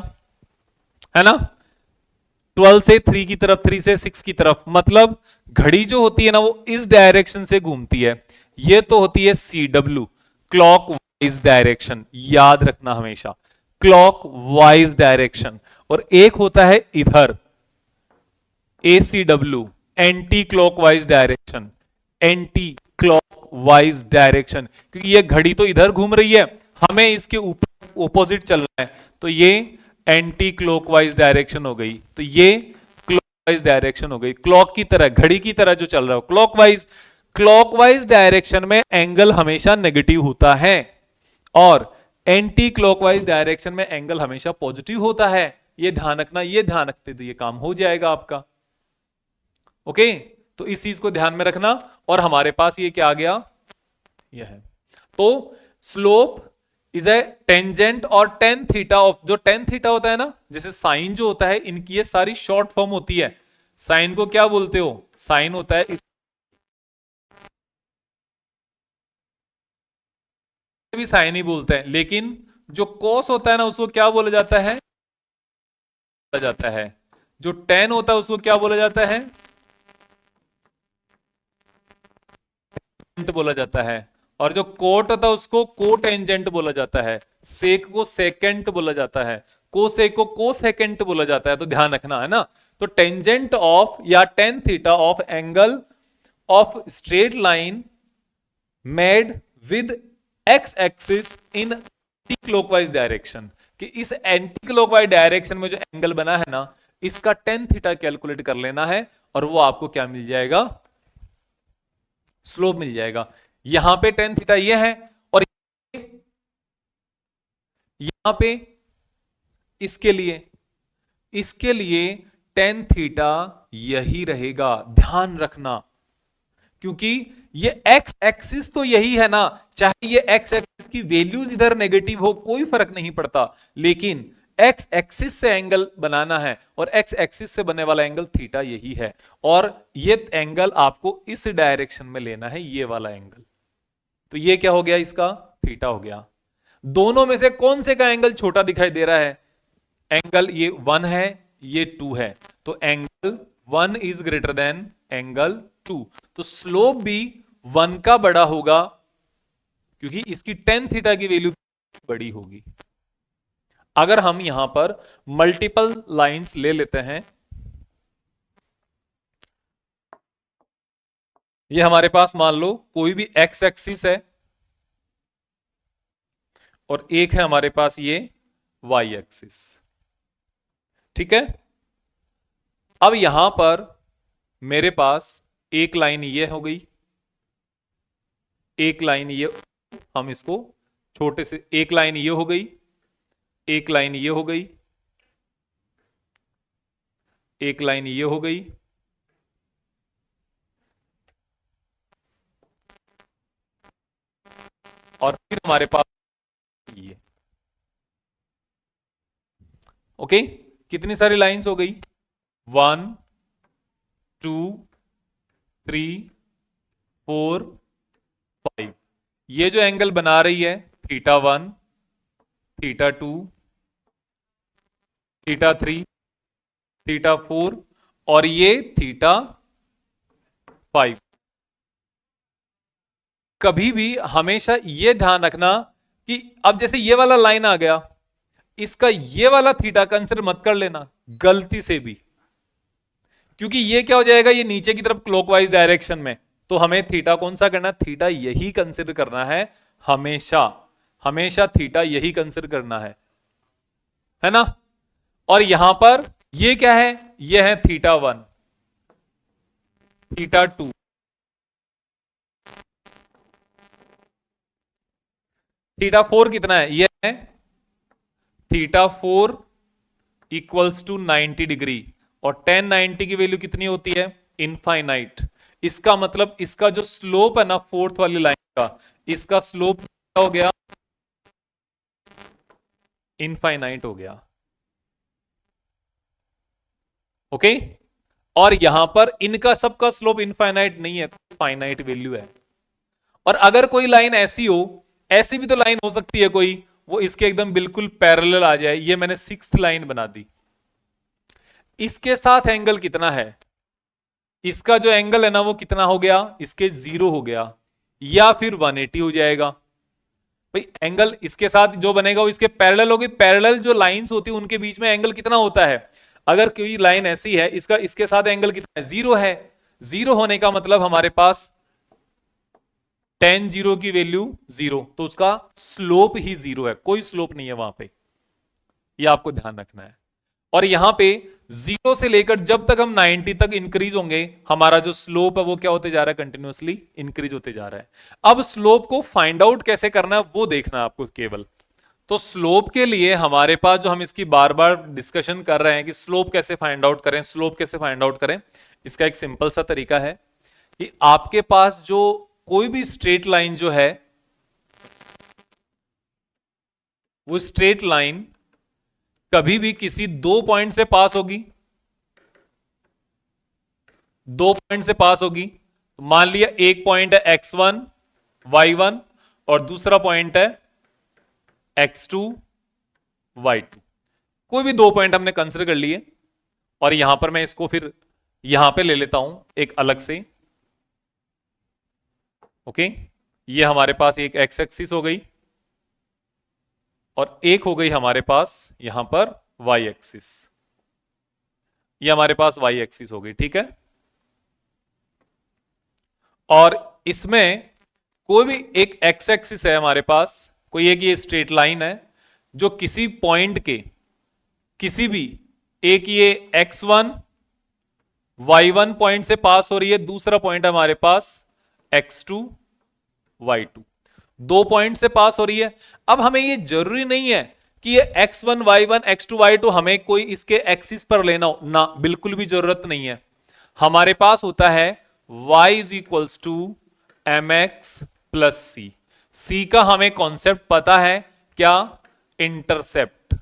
12 से 3 की तरफ, 3 से 6 की तरफ, मतलब घड़ी जो होती है ना वो इस डायरेक्शन से घूमती है। ये तो होती है CW, क्लॉक वाइज डायरेक्शन। याद रखना हमेशा, क्लॉक वाइज डायरेक्शन। और एक होता है इधर ACW, anti clock wise direction. Anti clock wise direction, क्योंकि ये घड़ी तो इधर घूम रही है, हमें इसके ऊपर ऑपोजिट चलना है, तो ये एंटी क्लॉकवाइज डायरेक्शन हो गई। तो ये क्लॉकवाइज डायरेक्शन हो गई, क्लॉक की तरह, घड़ी की तरह जो चल रहा हो क्लॉकवाइज। क्लॉकवाइज डायरेक्शन में एंगल हमेशा नेगेटिव होता है और एंटी क्लॉकवाइज डायरेक्शन में एंगल हमेशा पॉजिटिव होता है। ये ध्यान रखना, ये ध्यान रखते तो ये काम हो जाएगा आपका। ओके, तो इस चीज को ध्यान में रखना। और हमारे पास ये क्या आ गया? यह है। तो स्लोप इज ए टेंजेंट और टेन थीटा ऑफ, जो टेन थीटा होता है ना, जैसे साइन जो होता है, इनकी ये सारी शॉर्ट फॉर्म होती है। साइन को क्या बोलते हो? साइन होता है भी साइन ही बोलते हैं, लेकिन जो कोस होता है ना उसको क्या बोला जाता है? बोला जाता है। जो टेन होता है उसको क्या बोला जाता है? बोला जाता है। और जो कोट होता है उसको कोटेंजेंट बोला जाता है। सेक को सेकेंट बोला जाता है, कोसेक को कोसेकेंट बोला जाता है। तो ध्यान रखना, है ना? तो टेंजेंट ऑफ या tan theta of angle of straight line made with x axis in anti clockwise direction, कि इस एंटी क्लॉकवाइज डायरेक्शन में जो एंगल बना है ना, इसका टेन थीटा कैलकुलेट कर लेना है और वो आपको क्या मिल जाएगा? स्लोप मिल जाएगा। यहां पे टेन थीटा ये है और यहां पे इसके लिए टेन थीटा यही रहेगा। ध्यान रखना, क्योंकि ये एक्स एक्सिस तो यही है ना, चाहे ये एक्स एक्सिस की वैल्यूज इधर नेगेटिव हो कोई फर्क नहीं पड़ता, लेकिन एक्स एक्सिस से एंगल बनाना है और एक्स एक्सिस से बनने वाला एंगल थीटा यही है। और ये एंगल आपको इस डायरेक्शन में लेना है, ये वाला एंगल। तो ये क्या हो गया? इसका थीटा हो गया। दोनों में से कौन से का एंगल छोटा दिखाई दे रहा है? एंगल ये 1 है, ये 2 है, तो angle 1 is greater then angle 2। तो स्लोप भी 1 का बड़ा होगा, क्योंकि इसकी टेन थीटा की वैल्यू बड़ी होगी। अगर हम यहां पर मल्टीपल लाइंस ले लेते हैं, ये हमारे पास मान लो कोई भी एक्स एक्सिस है और एक है हमारे पास ये वाई एक्सिस, ठीक है? अब यहां पर मेरे पास एक लाइन ये हो गई, एक लाइन ये, हम इसको छोटे से, एक लाइन ये हो गई, एक लाइन ये हो गई, एक लाइन ये हो गई, और फिर हमारे पास ये। ओके, कितनी सारी लाइंस हो गई? 1, 2, 3, 4, 5। ये जो एंगल बना रही है θ1, θ2, θ3, θ4 और ये θ5। कभी भी हमेशा ये ध्यान रखना कि अब जैसे ये वाला लाइन आ गया, इसका ये वाला थीटा कंसिडर मत कर लेना गलती से भी, क्योंकि ये क्या हो जाएगा? ये नीचे की तरफ क्लॉकवाइज डायरेक्शन में, तो हमें थीटा कौन सा करना है, थीटा यही कंसिडर करना है, हमेशा हमेशा थीटा यही कंसिडर करना है ना। और यहां पर ये क्या है, ये है थीटा 1, थीटा 2, थीटा 4 कितना है, ये है थीटा 4 इक्वल्स टू 90 डिग्री, और 1090 की वैल्यू कितनी होती है, इनफाइनाइट। इसका मतलब इसका जो स्लोप है ना फोर्थ वाली लाइन का, इसका स्लोप क्या हो गया, इनफाइनाइट हो गया। ओके, और यहां पर इनका सबका स्लोप इनफाइनाइट नहीं है, फाइनाइट वैल्यू है। और अगर कोई लाइन ऐसी हो, ऐसी भी तो लाइन हो सकती है कोई, वो इसके एकदम बिल्कुल पैरेलल आ जाए, ये मैंने सिक्स्थ लाइन बना दी, इसके साथ एंगल कितना है, इसका जो एंगल है ना वो कितना हो गया, इसके 0 हो गया, या फिर 180 हो जाएगा। भाई एंगल इसके साथ जो बनेगा वो इसके पैरेलल होगी, पैरेलल जो लाइंस होती है उनके बीच में एंगल कितना होता है, अगर कोई लाइन ऐसी है इसका इसके साथ एंगल कितना है, 0 है। 0 होने का मतलब हमारे पास tan 0 की वैल्यू 0, तो उसका स्लोप ही 0 है, कोई स्लोप नहीं है वहां पे, ये आपको ध्यान रखना है। और यहां पे 0 से लेकर जब तक हम 90 तक इंक्रीज होंगे, हमारा जो स्लोप है वो क्या होते जा रहा है, कंटिन्यूअसली इंक्रीज होते जा रहा है। अब स्लोप को फाइंड आउट कैसे करना है वो देखना है आपको केवल। तो स्लोप के लिए हमारे पास जो हम इसकी बार बार डिस्कशन कर रहे हैं कि स्लोप कैसे फाइंड आउट करें, स्लोप कैसे फाइंड आउट करें, इसका एक सिंपल सा तरीका है कि आपके पास जो कोई भी स्ट्रेट लाइन जो है, वो स्ट्रेट लाइन कभी भी किसी 2 पॉइंट से पास होगी, 2 पॉइंट से पास होगी। तो मान लिया एक पॉइंट है x1 y1 और दूसरा पॉइंट है x2 y2, कोई भी 2 पॉइंट हमने कंसिडर कर लिए, और यहां पर मैं इसको फिर यहां पे ले लेता हूं एक अलग से। ओके, ये हमारे पास एक एक्स एक्सिस हो गई और एक हो गई हमारे पास यहां पर वाई एक्सिस, ये हमारे पास वाई एक्सिस हो गई, ठीक है। और इसमें कोई भी एक एक्स एक्सिस है हमारे पास, कोई एक ये स्ट्रेट लाइन है जो किसी पॉइंट के किसी भी एक ये x1 y1 पॉइंट से पास हो रही है, दूसरा पॉइंट हमारे पास x2 y2, 2 पॉइंट से पास हो रही है। अब हमें ये जरूरी नहीं है कि ये x1 y1 x2 y2 हमें कोई इसके एक्सिस पर लेना हो ना, बिल्कुल भी जरूरत नहीं है। हमारे पास होता है y is equals to M x plus C, C का हमें कॉन्सेप्ट पता है क्या, इंटरसेप्ट।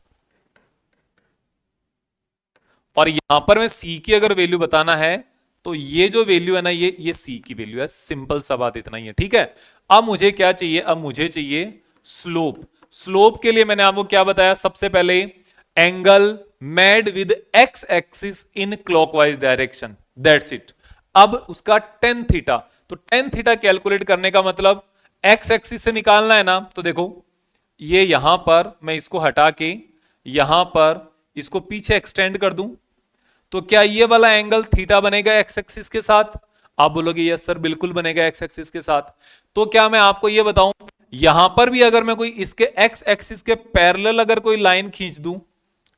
और यहां पर मैं सी की अगर वैल्यू बताना है तो ये जो वैल्यू है ना, ये सी की वैल्यू है, सिंपल सा बात इतना ही है, ठीक है। अब मुझे क्या चाहिए, अब मुझे चाहिए स्लोप। स्लोप के लिए मैंने आपको क्या बताया, सबसे पहले angle made with x axis in clockwise direction, that's it. अब उसका टेन थीटा, तो टेन थीटा कैलकुलेट करने का मतलब एक्स एक्सिस से निकालना है ना, तो देखो ये यहां पर मैं इसको हटा के यहां पर इसको पीछे एक्सटेंड कर दूं, तो क्या ये वाला एंगल थीटा बनेगा एक्स एक्सिस के साथ, आप बोलोगे यस सर बिल्कुल बनेगा एक्स एक्सिस के साथ। तो क्या मैं आपको ये बताऊं, यहां पर भी अगर मैं कोई इसके एक्स एक्सिस के पैरेलल अगर कोई लाइन खींच दूं,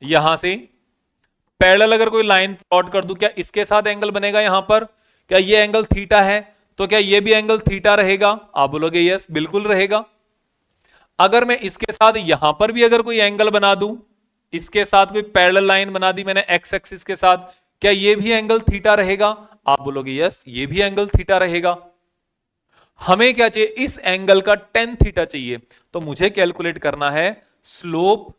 यहां से पैरेलल अगर कोई लाइन प्लॉट कर दूं, क्या इसके साथ एंगल बनेगा यहां पर, क्या ये एंगल थीटा है, तो क्या ये भी एंगल थीटा रहेगा, आप बोलोगे यस बिल्कुल रहेगा। अगर मैं इसके साथ यहां पर भी अगर कोई एंगल बना दूं, इसके साथ कोई पैरेलल लाइन बना दी मैंने एक्स एक्सिस के साथ, क्या ये भी एंगल थीटा रहेगा, आप बोलोगे यस ये भी एंगल थीटा रहेगा। हमें क्या चाहिए, इस एंगल का टेन थीटा चाहिए, तो मुझे कैलकुलेट करना है स्लोप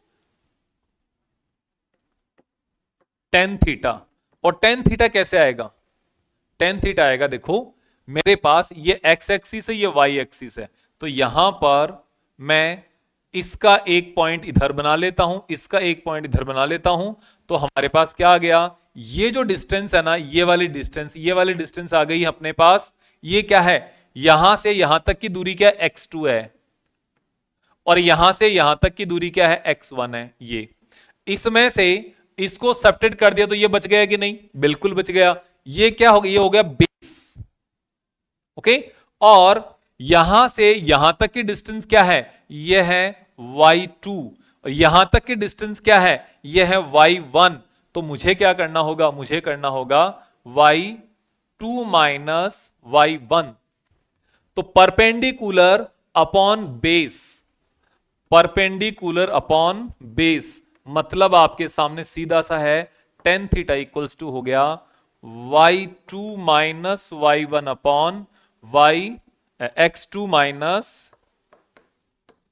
टेन थीटा। और टेन थीटा कैसे आएगा, टेन थीटा आएगा, देखो मेरे पास ये एक्स एक्सिस है, ये वाई एक्सिस है, तो यहां पर मैं इसका एक पॉइंट इधर बना लेता हूं, इसका एक पॉइंट इधर बना लेता हूं, तो हमारे पास क्या आ गया, ये जो डिस्टेंस है ना, ये वाली डिस्टेंस, ये वाली डिस्टेंस आ गई अपने पास, ये क्या है, यहां से यहां तक की दूरी क्या है, x2 है, और यहां से यहां तक की दूरी क्या है, x1 है। ये इसमें से इसको सब्ट्रैक्ट कर दिया तो ये बच गया कि नहीं, बिल्कुल बच गया। ये क्या हो गया, ये हो गया बेस। ओके। और यहां से यहां तक की डिस्टेंस क्या है, यह है y2, और यहां तक की डिस्टेंस क्या है, यह है y1। तो मुझे क्या करना होगा, मुझे करना होगा y2 माइनस y1। तो perpendicular upon base, perpendicular upon base मतलब आपके सामने सीधा सा है टेन थीटा इक्वल्स टू हो गया y2 minus y1 upon y x2 minus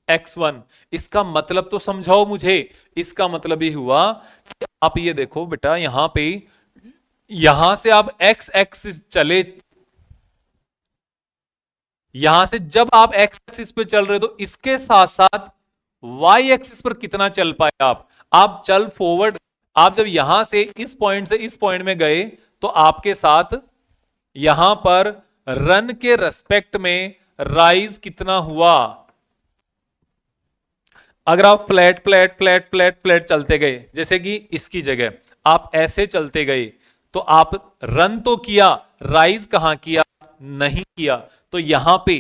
x1। इसका मतलब तो समझाओ मुझे, इसका मतलब ये हुआ कि आप ये देखो बेटा, यहां पे यहां से आप x एक्सिस चले, यहां से जब आप x एक्सिस पे चल रहे हो तो इसके साथ साथ y एक्सिस पर कितना चल पाए आप चल फॉरवर्ड, आप जब यहां से इस पॉइंट से इस पॉइंट में गए तो आपके साथ यहां पर रन के रेस्पेक्ट में राइज कितना हुआ। अगर आप flat flat flat flat flat चलते गए, जैसे कि इसकी जगह आप ऐसे चलते गए, तो आप रन तो किया, राइज कहां किया, नहीं किया। तो यहां पे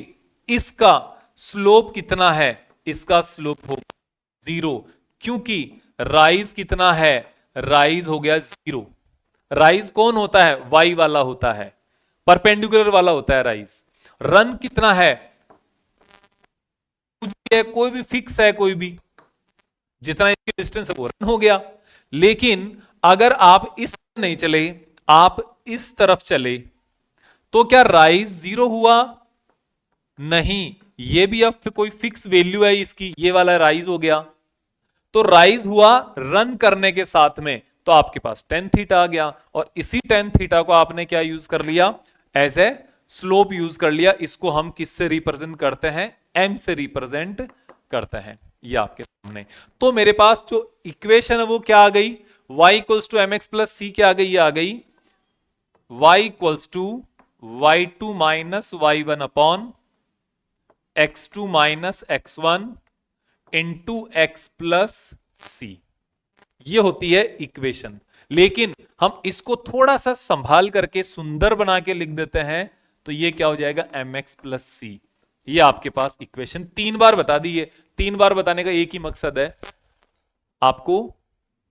इसका स्लोप कितना है, इसका स्लोप होगा 0, क्योंकि राइज कितना है, राइज हो गया 0। राइज कौन होता है, वाई वाला होता है, परपेंडिकुलर वाला होता है राइज। रन कितना है, कुछ भी है, कोई भी फिक्स है, कोई भी जितना इसकी डिस्टेंस है वो रन हो गया। लेकिन अगर आप इस तरफ नहीं चले, आप इस तरफ चले, तो क्या राइज 0 हुआ, नहीं, ये भी अब कोई फिक्स वैल्यू है इसकी, ये वाला राइज हो गया। तो राइज हुआ रन करने के साथ में, तो आपके पास टेन थीटा आ गया, और इसी टेन थीटा को आपने क्या यूज कर लिया, एज ए स्लोप यूज कर लिया। इसको हम किससे रिप्रेजेंट करते हैं, एम से रिप्रेजेंट करते हैं, ये आपके सामने। तो मेरे पास जो इक्वेशन है वो क्या आ गई, y equals to M x plus C क्या आ गई, ये आ गई y equals to y2 minus y1 upon x2 minus x1 into x plus C, ये होती है इक्वेशन। लेकिन हम इसको थोड़ा सा संभाल करके सुंदर बना के लिख देते हैं, तो ये क्या हो जाएगा, एम एक्स प्लस सी। ये आपके पास इक्वेशन 3 बार बता दी है। 3 बार बताने का एक ही मकसद है, आपको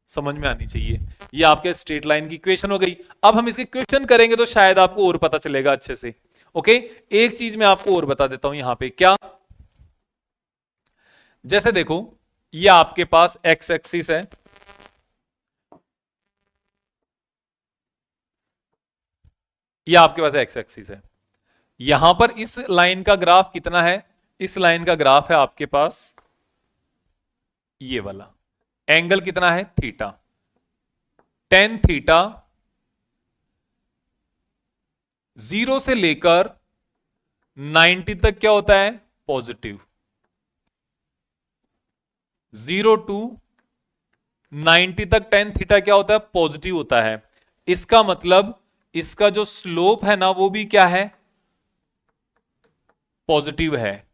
समझ में आनी चाहिए। ये आपके स्ट्रेट लाइन की इक्वेशन हो गई। अब हम इसके क्वेश्चन करेंगे तो शायद आपको और पता चलेगा अच्छे से। ओके, एक चीज मैं आपको और बता देता हूं यहां पे, क्या, जैसे देखो ये आपके पास एक्स एक्सिस है, ये आपके पास एक्स एक्सिस है, यहां पर इस लाइन का ग्राफ कितना है, इस लाइन का ग्राफ है आपके पास ये वाला, एंगल कितना है, थीटा, टेन थीटा 0 से लेकर 90 तक क्या होता है, पॉजिटिव। 0 टू 90 तक टेन थीटा क्या होता है, पॉजिटिव होता है। इसका मतलब इसका जो स्लोप है ना वो भी क्या है, पॉजिटिव है,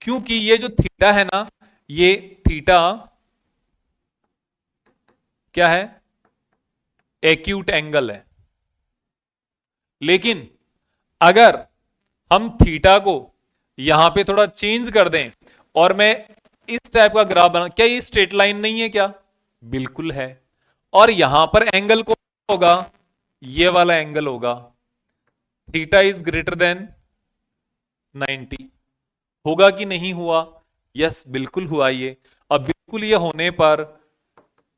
क्योंकि ये जो थीटा है ना, ये थीटा क्या है, एक्यूट एंगल है। लेकिन अगर हम थीटा को यहां पे थोड़ा चेंज कर दें और मैं इस टाइप का ग्राफ बना, क्या ये स्ट्रेट लाइन नहीं है क्या, बिल्कुल है। और यहां पर एंगल कौन होगा, ये वाला एंगल होगा, थीटा इज ग्रेटर देन 90, होगा कि नहीं हुआ, यस बिल्कुल हुआ ये। अब बिल्कुल ये होने पर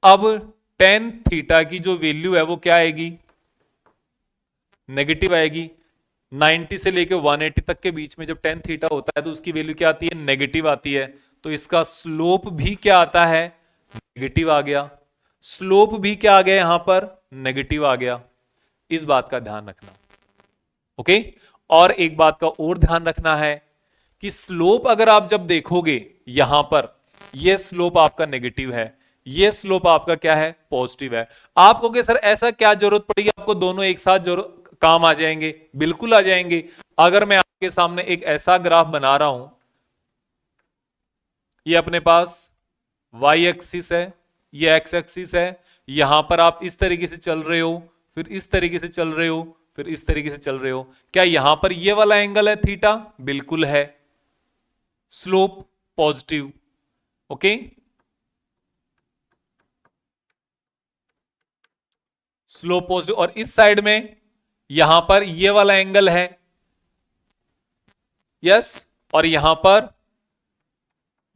अब टेन थीटा की जो वैल्यू है वो क्या आएगी, नेगेटिव आएगी। 90 से लेकर 180 तक के बीच में जब टेन थीटा होता है तो उसकी वैल्यू क्या आती है, नेगेटिव आती है। तो इसका स्लोप भी क्या आता है, नेगेटिव आ गया, स्लोप भी क्या आ गया यहां पर, नेगेटिव आ गया। इस बात का ध्यान रखना, ओके। और एक बात का और ध्यान रखना है कि स्लोप अगर आप जब देखोगे यहां पर, यह स्लोप आपका नेगेटिव है, ये स्लोप आपका क्या है, पॉजिटिव है। आप कहोगे सर ऐसा क्या जरूरत पड़ेगी आपको, दोनों एक साथ जरूरत काम आ जाएंगे, बिल्कुल आ जाएंगे। अगर मैं आपके सामने एक ऐसा ग्राफ बना रहा हूं, ये अपने पास y एक्सिस है, ये x एक्सिस है, यहां पर आप इस तरीके से चल रहे हो, फिर इस तरीके से चल रहे हो, फिर इस तरीके से चल रहे हो, क्या यहां पर ये वाला एंगल है थीटा? बिल्कुल है। Slope positive, okay. Slope positive, और इस साइड में यहां पर ये वाला एंगल है, यस, और यहां पर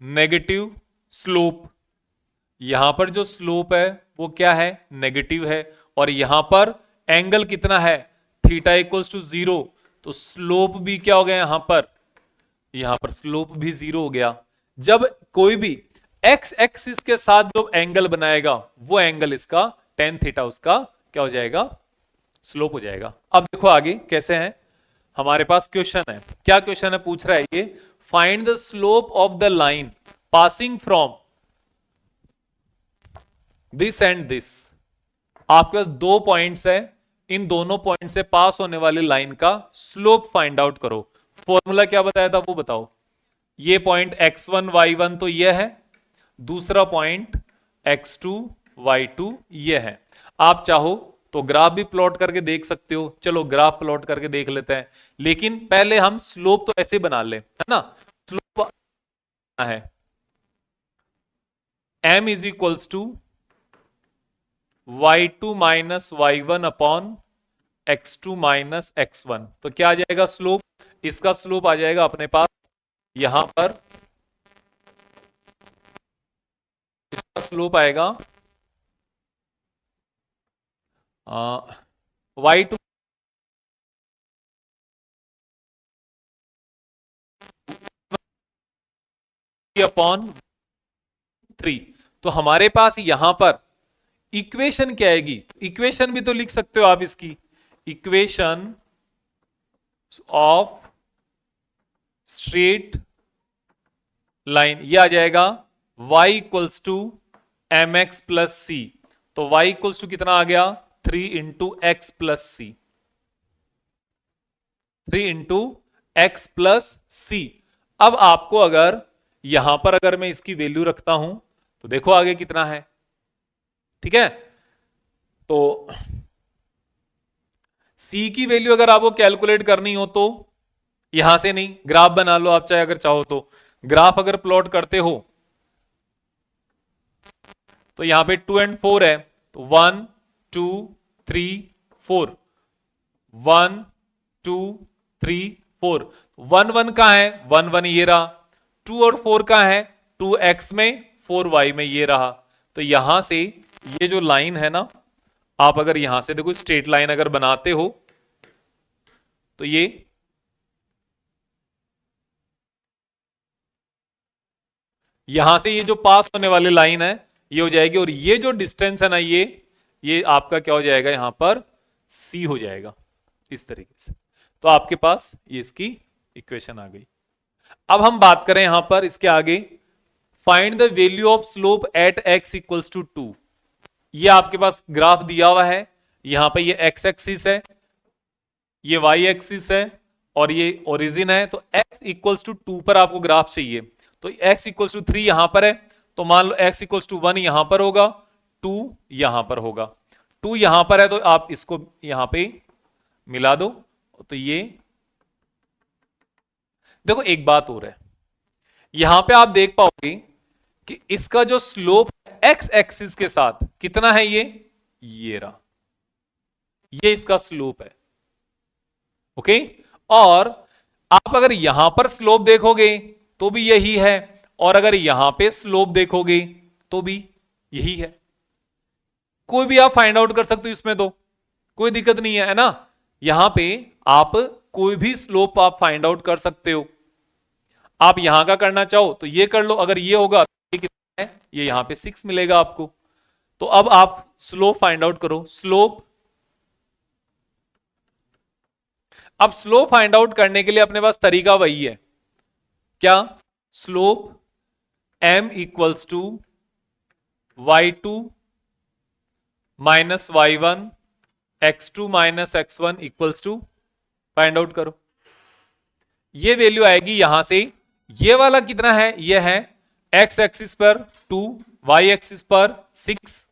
नेगेटिव स्लोप। यहां पर जो स्लोप है वो क्या है? नेगेटिव है। और यहां पर एंगल कितना है? थीटा इक्वल्स टू 0, तो स्लोप भी क्या हो गया यहां पर स्लोप भी 0 हो गया। जब कोई भी एक्स एक्सिस के साथ जो एंगल बनाएगा वो एंगल इसका टेन थीटा उसका क्या हो जाएगा? स्लोप हो जाएगा। अब देखो आगे कैसे है, हमारे पास क्वेश्चन है। क्या क्वेश्चन है? पूछ रहा है ये, find the slope of the line passing from this and this. आपके पास दो पॉइंट्स है, इन दोनों पॉइंट से पास होने वाली लाइन का स्लोप फाइंड आउट करो। फॉर्मूला क्या बताया था वो बताओ। ये पॉइंट x1 y1 तो ये है, दूसरा पॉइंट x2 y2 ये है। आप चाहो तो ग्राफ भी प्लॉट करके देख सकते हो, चलो ग्राफ प्लॉट करके देख लेते हैं, लेकिन पहले हम स्लोप तो ऐसे बना ले, है ना। स्लोप है m is equals to y2 minus y1 upon x2 minus x1। तो क्या आ जाएगा स्लोप? इसका स्लोप आ जाएगा अपने पास यहां पर, इसका स्लोप आएगा y2 अपॉन 3। तो हमारे पास यहां पर इक्वेशन क्या आएगी? इक्वेशन भी तो लिख सकते हो आप इसकी, इक्वेशन ऑफ स्ट्रेट लाइन, ये आ जाएगा y equals to M x plus C. तो y इक्वल्स टू कितना आ गया? 3 into x plus C, 3 into x plus C. अब आपको अगर यहां पर अगर मैं इसकी वैल्यू रखता हूं तो देखो आगे कितना है, ठीक है। तो सी की वैल्यू अगर आपको कैलकुलेट करनी हो तो यहां से नहीं, ग्राफ बना लो आप चाहे अगर चाहो तो। ग्राफ अगर प्लॉट करते हो तो यहां पे 2 एंड 4 है, तो 1 2 3 4, 1 2 3 4। 1 1 कहां है? 1 1 ये रहा। 2 और 4 कहां है? 2 एक्स में 4 वाई में ये रहा। तो यहां से ये जो लाइन है ना, आप अगर यहां से देखो स्ट्रेट लाइन अगर बनाते हो तो ये यहां से ये जो पास होने वाली लाइन है ये हो जाएगी, और ये जो डिस्टेंस है ना ये आपका क्या हो जाएगा? यहां पर सी हो जाएगा इस तरीके से। तो आपके पास ये इसकी इक्वेशन आ गई। अब हम बात करें यहां पर इसके आगे, find the value of slope at x equals to 2। ये आपके पास ग्राफ दिया हुआ है, यहां पे ये एक्स एक्सिस है, ये वाई एक्सिस है, और ये ओरिजिन है। तो x इक्वल्स टू 2 पर आपको ग्राफ चाहिए। तो x इक्वल्स टू 3 यहां पर है, तो मान लो x इक्वल्स टू 1 यहां पर होगा, 2 यहां पर होगा। 2 यहां पर है तो आप इसको यहां पे मिला दो, तो ये देखो एक बात और है, यहां पे आप देख पाओगे कि इसका जो स्लोप x एक्सिस के साथ कितना है, ये रहा, ये इसका स्लोप है, ओके। और आप अगर यहां पर स्लोप देखोगे तो भी यही है, और अगर यहां पे स्लोप देखोगे तो भी यही है। कोई भी आप फाइंड आउट कर सकते हो इसमें, तो कोई दिक्कत नहीं है ना। यहां पे आप कोई भी स्लोप आप फाइंड आउट कर सकते हो। आप यहां का करना चाहो तो ये कर लो, अगर ये होगा तो ये कितना है? ये यहां पे 6 मिलेगा आपको। तो अब आप स्लोप फाइंड आउट करो। स्लोप, अब स्लोप फाइंड आउट करने के लिए अपने पास तरीका वही है, क्या? Slope m equals to y2 minus y1 x2 minus x1 equals to, find out करो। ये वैल्यू आएगी यहां से, ये वाला कितना है? ये है x एक्सिस पर 2, y एक्सिस पर 6,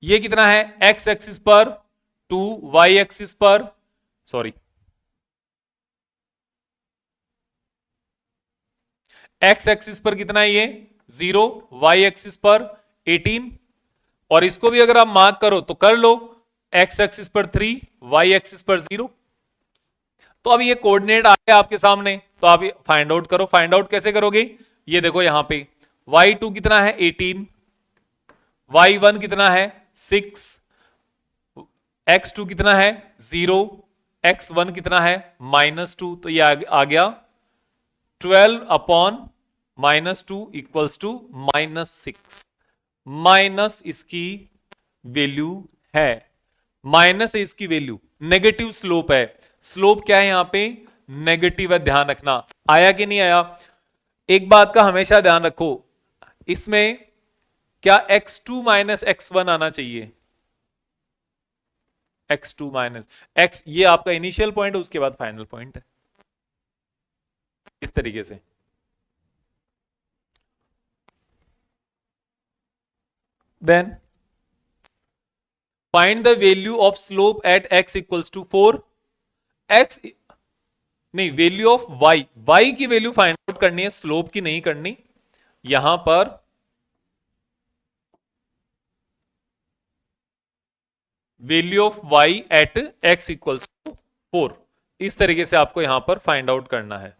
ये कितना है? x एक्सिस पर 2, y एक्सिस पर सॉरी, एक्स एक्सिस पर कितना है ये 0, वाई एक्सिस पर 18, और इसको भी अगर आप मार्क करो तो कर लो, एक्स एक्सिस पर 3, वाई एक्सिस पर 0। तो अब ये कोऑर्डिनेट आ गया आपके सामने, तो आप फाइंड आउट करो। फाइंड आउट कैसे करोगे, ये देखो यहां पे y2 कितना है 18, y1 कितना है 6, x2 कितना है 0, x1 कितना है -2, तो ये आ गया 12 अपॉन -2 इक्वल्स टू -6। माइनस इसकी वैल्यू है, माइनस है इसकी वैल्यू, नेगेटिव स्लोप है। स्लोप क्या है यहां पे, नेगेटिव है, ध्यान रखना। आया कि नहीं आया, एक बात का हमेशा ध्यान रखो, इसमें क्या x2 माइनस x1 आना चाहिए, x2 माइनस x, ये आपका इनिशियल पॉइंट है, उसके बाद फाइनल पॉइंट है, इस तरीके से। Then find the value of slope at x equals to 4, x नहीं, वैल्यू ऑफ y, y की वैल्यू फाइंड आउट करनी है, स्लोप की नहीं करनी। यहां पर value of y at x equals to 4, इस तरीके से आपको यहां पर फाइंड आउट करना है,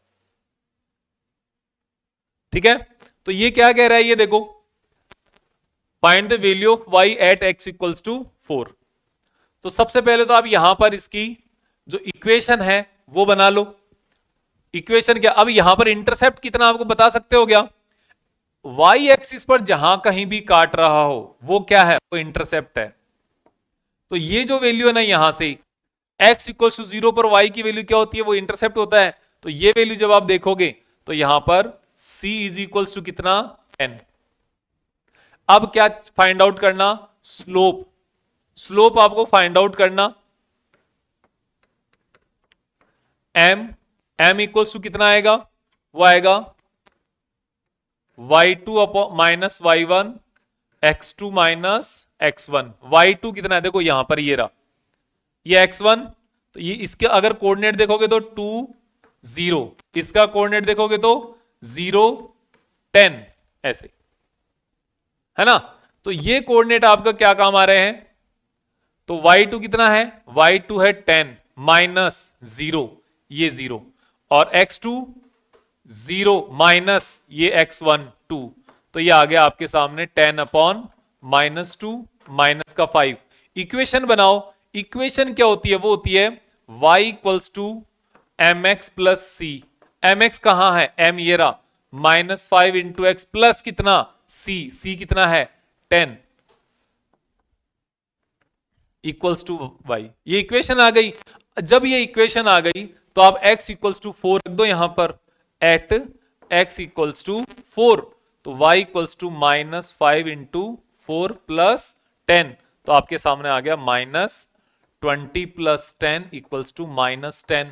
ठीक है। तो ये क्या कह रहा है, ये देखो, find the value of y at x equals to 4। तो सबसे पहले तो आप यहां पर इसकी जो इक्वेशन है वो बना लो। इक्वेशन क्या, अब यहां पर इंटरसेप्ट कितना आपको बता सकते हो क्या, y एक्सिस पर जहां कहीं भी काट रहा हो वो क्या है, वो इंटरसेप्ट है। तो ये जो वैल्यू है ना यहां से x इक्वल्स टू 0 पर y की वैल्यू क्या होती है, वो इंटरसेप्ट होता है। तो ये वैल्यू जब आप देखोगे तो यहां पर c इज इक्वल्स टू कितना 10। अब क्या फाइंड आउट करना, स्लोप, स्लोप आपको फाइंड आउट करना, m इक्वल्स टू कितना आएगा, वो आएगा y2 upon minus y1, x2 minus x1। y2 कितना है, देखो यहां पर ये रहा, ये x1, तो ये इसके अगर कोऑर्डिनेट देखोगे तो 2 0, इसका कोऑर्डिनेट देखोगे तो 0 10, ऐसे है ना। तो ये कोऑर्डिनेट आपका क्या काम आ रहे हैं, तो y2 कितना है, y2 है 10 माइनस 0, ये 0, और x2 0 माइनस ये x1 2, तो ये आ गया आपके सामने 10 अपॉन -2 माइनस का 5। इक्वेशन बनाओ, इक्वेशन क्या होती है, वो होती है y equals to M x plus c. M x कहां है, m ये रहा, -5 इंटू एक्स प्लस कितना c कितना है 10 इक्वल्स टू वाई। ये इक्वेशन आ गई। जब ये इक्वेशन आ गई तो आप x इक्वल्स टू 4 रख दो यहां पर, एट x इक्वल्स टू 4, तो y equals to -5 into 4 plus 10, तो आपके सामने आ गया -20 प्लस 10 इक्वल्स टू -10।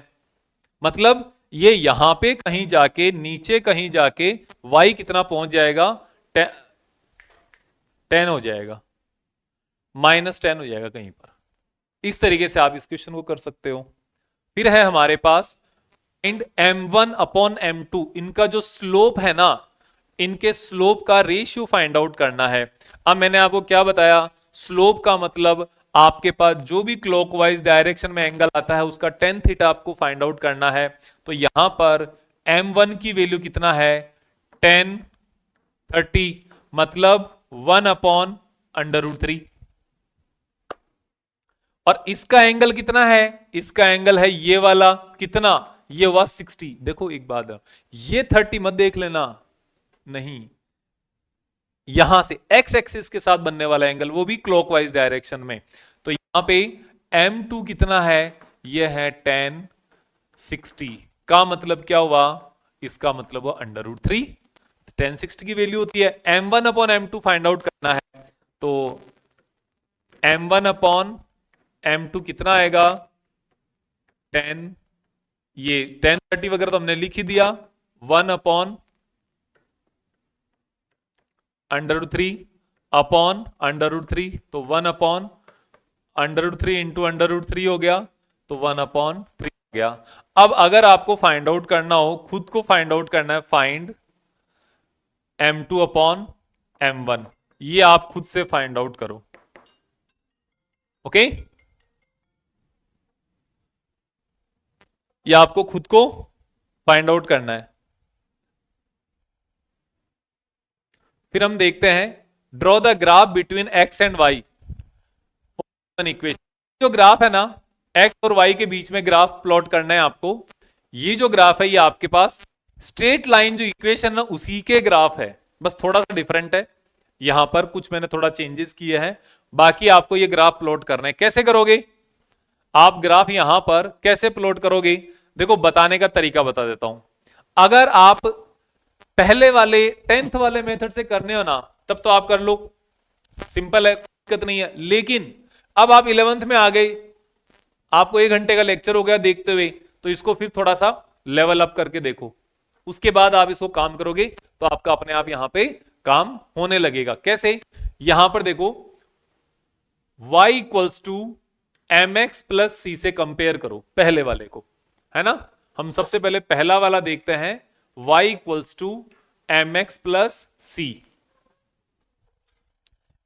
मतलब ये यहां पे कहीं जाके, नीचे कहीं जाके y कितना पहुंच जाएगा, 10 हो जाएगा, -10 हो जाएगा कहीं पर। इस तरीके से आप इस क्वेश्चन को कर सकते हो। फिर है हमारे पास फाइंड m1 अपॉन m2, इनका जो स्लोप है ना, इनके स्लोप का रेशियो फाइंड आउट करना है। अब मैंने आपको क्या बताया, स्लोप का मतलब आपके पास जो भी क्लॉकवाइज डायरेक्शन में एंगल आता है उसका tan थीटा आपको फाइंड आउट करना है। तो यहां पर m1 की वैल्यू कितना है, tan 30, मतलब 1 अपॉन √3, और इसका एंगल कितना है, इसका एंगल है ये वाला, कितना, ये हुआ 60। देखो एक बात है, ये 30 मत देख लेना, नहीं, यहां से x एक्सिस के साथ बनने वाला एंगल, वो भी क्लॉकवाइज डायरेक्शन में। तो यहां पे m2 कितना है, ये है tan 60, का मतलब क्या हुआ, इसका मतलब हुआ √3। tan 60 की वैल्यू होती है, m1 upon m2 find out करना है, तो m1 अपॉन m2 कितना आएगा 10, ये tan 30 वगैरह तो हमने लिख ही दिया, 1 अपॉन √3 अपॉन √3, तो 1 अपॉन √3 इंटू √3 हो गया, तो 1/3 आ गया। अब अगर आपको फाइंड आउट करना हो, खुद को फाइंड आउट करना है, फाइंड m2/m1, ये आप खुद से फाइंड आउट करो। ओके, ये आपको खुद को फाइंड आउट करना है। फिर हम देखते हैं, draw the graph between x and y equation. जो ग्राफ है ना, x और y के बीच में ग्राफ प्लॉट करना है आपको। ये जो ग्राफ है ये आपके पास स्ट्रेट लाइन जो इक्वेशन है उसी के ग्राफ है, बस थोड़ा सा डिफरेंट है। यहां पर कुछ मैंने थोड़ा चेंजेस किए हैं, बाकी आपको ये ग्राफ प्लॉट करना है। कैसे करोगे आप ग्राफ, यहां पर कैसे प्लॉट करोगे, देखो बताने का तरीका बता देता हूं। अगर आप पहले वाले 10th वाले मेथड से करने हो ना, तब तो आप कर लो, सिंपल है, दिक्कत नहीं है। लेकिन अब आप 11th में आ गए, आपको 1 घंटे का लेक्चर हो गया देखते हुए, तो इसको फिर थोड़ा सा लेवल अप करके देखो, उसके बाद आप इसको काम करोगे तो आपका अपने आप यहां पे काम होने लगेगा। कैसे, यहां पर देखो y equals to M x plus C से कंपेयर करो पहले वाले को, है ना। हम सबसे पहले पहला वाला देखते हैं, y equals to M x plus c.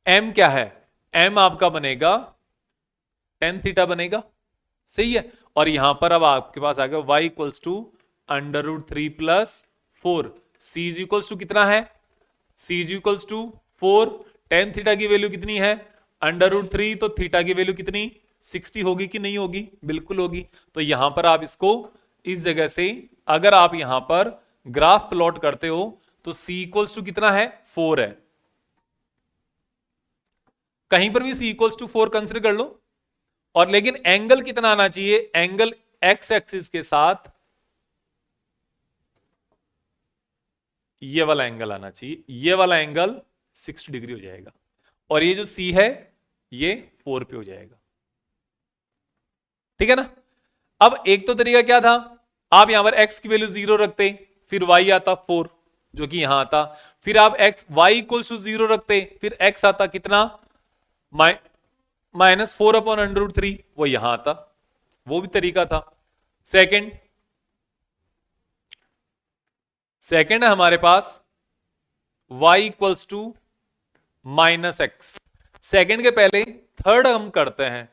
m क्या है, m आपका बनेगा tan थीटा बनेगा, सही है। और यहां पर अब आपके पास आ गया y equals to √3 plus 4। c is equals to कितना है, c is equals to 4। tan theta की वैल्यू कितनी है, √3, तो थीटा की वैल्यू कितनी 60 होगी कि नहीं होगी, बिल्कुल होगी। तो यहां पर आप इसको इस जगह से अगर आप यहां पर ग्राफ प्लॉट करते हो तो c इक्वल्स टू कितना है, 4 है। कहीं पर भी c इक्वल्स टू 4 कंसिडर कर लो। और लेकिन एंगल कितना आना चाहिए, एंगल x एक्सिस के साथ ये वाला एंगल आना चाहिए, ये वाला एंगल 60 डिग्री हो जाएगा, और ये जो c है ये 4 पे हो जाएगा, ठीक है ना। अब एक तो तरीका क्या था, आप यहां पर x की वैल्यू 0 रखते, फिर y आता 4 जो कि यहां आता, फिर आप x y इक्वल्स टू 0 रखते, फिर x आता कितना -4/√3, वो यहां आता, वो भी तरीका था। सेकंड है हमारे पास y equals to -x। Second के पहले थर्ड हम करते हैं,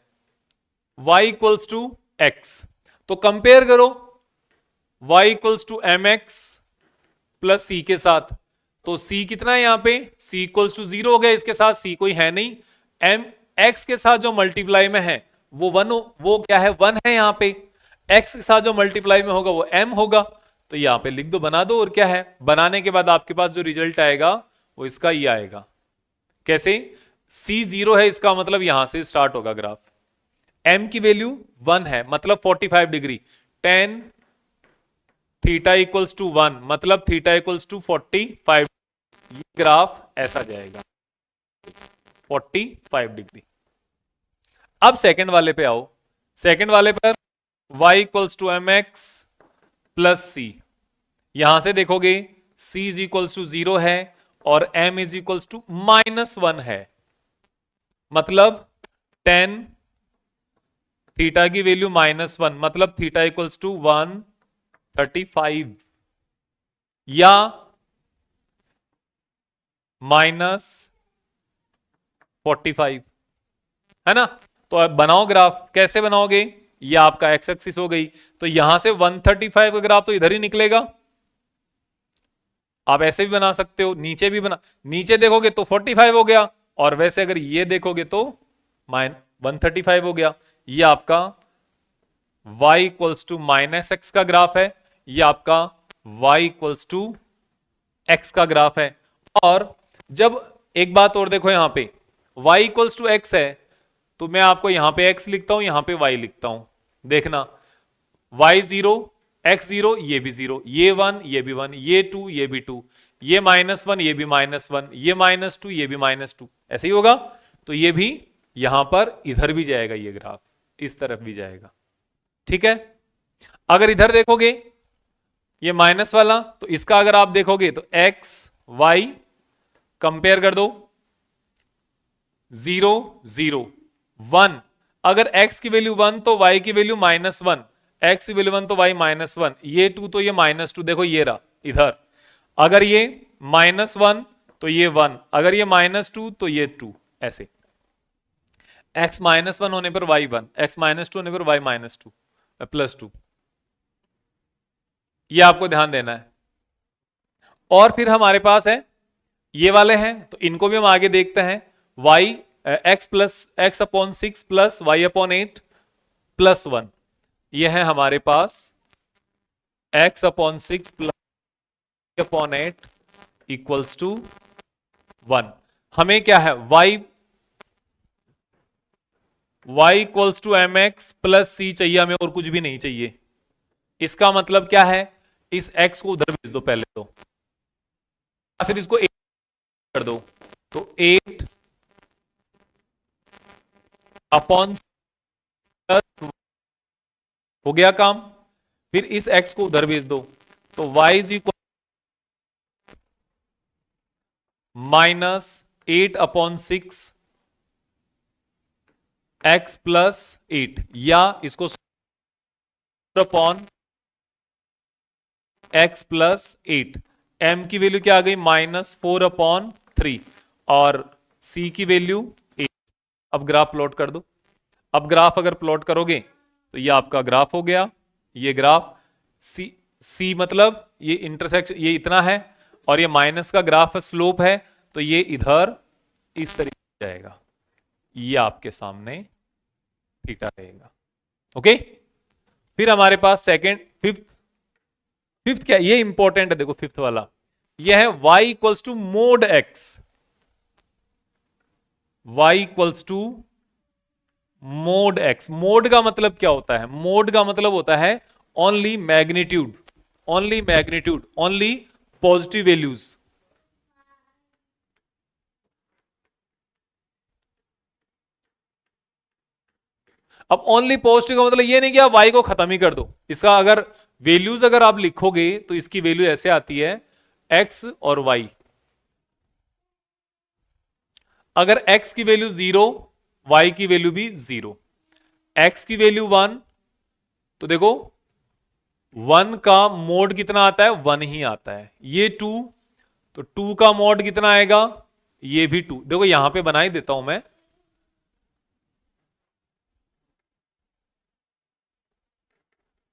y इक्वल्स टू x। तो कंपेयर करो y equals to M x plus C के साथ, तो c कितना है यहां पे, c इक्वल्स टू 0 हो गया, इसके साथ c कोई है नहीं, m x के साथ जो मल्टीप्लाई में है वो 1, वो क्या है 1 है यहां पे, x के साथ जो मल्टीप्लाई में होगा वो m होगा, तो यहां पे लिख दो, बना दो, और क्या है, बनाने के बाद आपके पास जो रिजल्ट आएगा वो इसका ही आएगा। कैसे, c 0 है, इसका मतलब यहां से स्टार्ट होगा ग्राफ, m की वैल्यू 1 है मतलब 45 degree, tan theta equals to 1 मतलब थीटा इक्वल्स टू 45, ये ग्राफ ऐसा जाएगा 45 डिग्री। अब सेकंड वाले पे आओ, सेकंड वाले पर y equals to M x plus C, यहां से देखोगे c इज इक्वल्स टू 0 है और m इज इक्वल्स टू -1 है, मतलब tan थीटा की वैल्यू -1 मतलब थीटा इक्वल्स टू 135 या -45, है ना। तो अब बनाओ ग्राफ, कैसे बनाओगे, ये आपका एक्स एक्सिस हो गई, तो यहां से 135 का ग्राफ तो इधर ही निकलेगा, आप ऐसे भी बना सकते हो, नीचे भी बना, नीचे देखोगे तो 45 हो गया, और वैसे अगर ये देखोगे तो 135 हो गया। ये आपका y इक्वल्स टू -x का ग्राफ है, ये आपका y इक्वल्स टू x का ग्राफ है। और जब एक बात और देखो, यहां पे y इक्वल्स टू x है, तो मैं आपको यहां पे x लिखता हूं, यहां पे y लिखता हूं, देखना y 0 x 0, ये भी 0, ये 1 ये भी 1, ये 2 ये भी 2, ये -1 ये भी -1, ये -2 ये भी -2, ऐसे ही होगा। तो ये भी यहां पर इधर भी जाएगा, ये ग्राफ इस तरफ भी जाएगा, ठीक है। अगर इधर देखोगे ये माइनस वाला, तो इसका अगर आप देखोगे तो x y कंपेयर कर दो, 0 0 1, अगर x की वैल्यू 1 तो y की वैल्यू -1, x की वैल्यू 1 तो y -1, ये 2 तो ये -2, देखो ये रहा इधर। अगर ये -1 तो ये 1, अगर ये -2 तो ये 2, ऐसे x -1 होने पर y 1, x -2 होने पर y -2 +2, ये आपको ध्यान देना है। और फिर हमारे पास है ये वाले हैं, तो इनको भी हम आगे देखते हैं। y x/6 प्लस y/8 +1, ये है हमारे पास x/6 plus y/8 equals to 1। हमें क्या है, y equals to mx plus c चाहिए हमें, और कुछ भी नहीं चाहिए। इसका मतलब क्या है, इस x को उधर भेज दो पहले तो, फिर इसको 8 कर दो, तो 8 अपॉन हो गया काम। फिर इस x को उधर भेज दो, तो y इज इक्वल -8/6 x + 8, या इसको अपॉन x + 8। m की वैल्यू क्या आ गई, -4/3, और c की वैल्यू 8। अब ग्राफ प्लॉट कर दो। अब ग्राफ अगर प्लॉट करोगे तो ये आपका ग्राफ हो गया। ये ग्राफ c मतलब ये इंटरसेक्शन, ये इतना है, और ये माइनस का ग्राफ स्लोप है, तो ये इधर इस तरीके से जाएगा। ये आपके सामने थीटा रहेगा। ओके, फिर हमारे पास फिफ्थ क्या, ये इंपॉर्टेंट है, देखो फिफ्थ वाला, ये है y equals to mod x। y equals to mod x। Mod का मतलब क्या होता है, मोड का मतलब होता है only magnitude, only positive values. अब ओनली पॉजिटिव का मतलब ये नहीं कि आप y को खत्म ही कर दो। इसका अगर वैल्यूज अगर आप लिखोगे तो इसकी वैल्यू ऐसे आती है, x और y। अगर x की वैल्यू 0, y की वैल्यू भी 0। x की वैल्यू 1, तो देखो 1 का मोड कितना आता है, 1 ही आता है। ये 2, तो 2 का मोड कितना आएगा, ये भी 2। देखो यहां पे बना ही देता हूं मैं,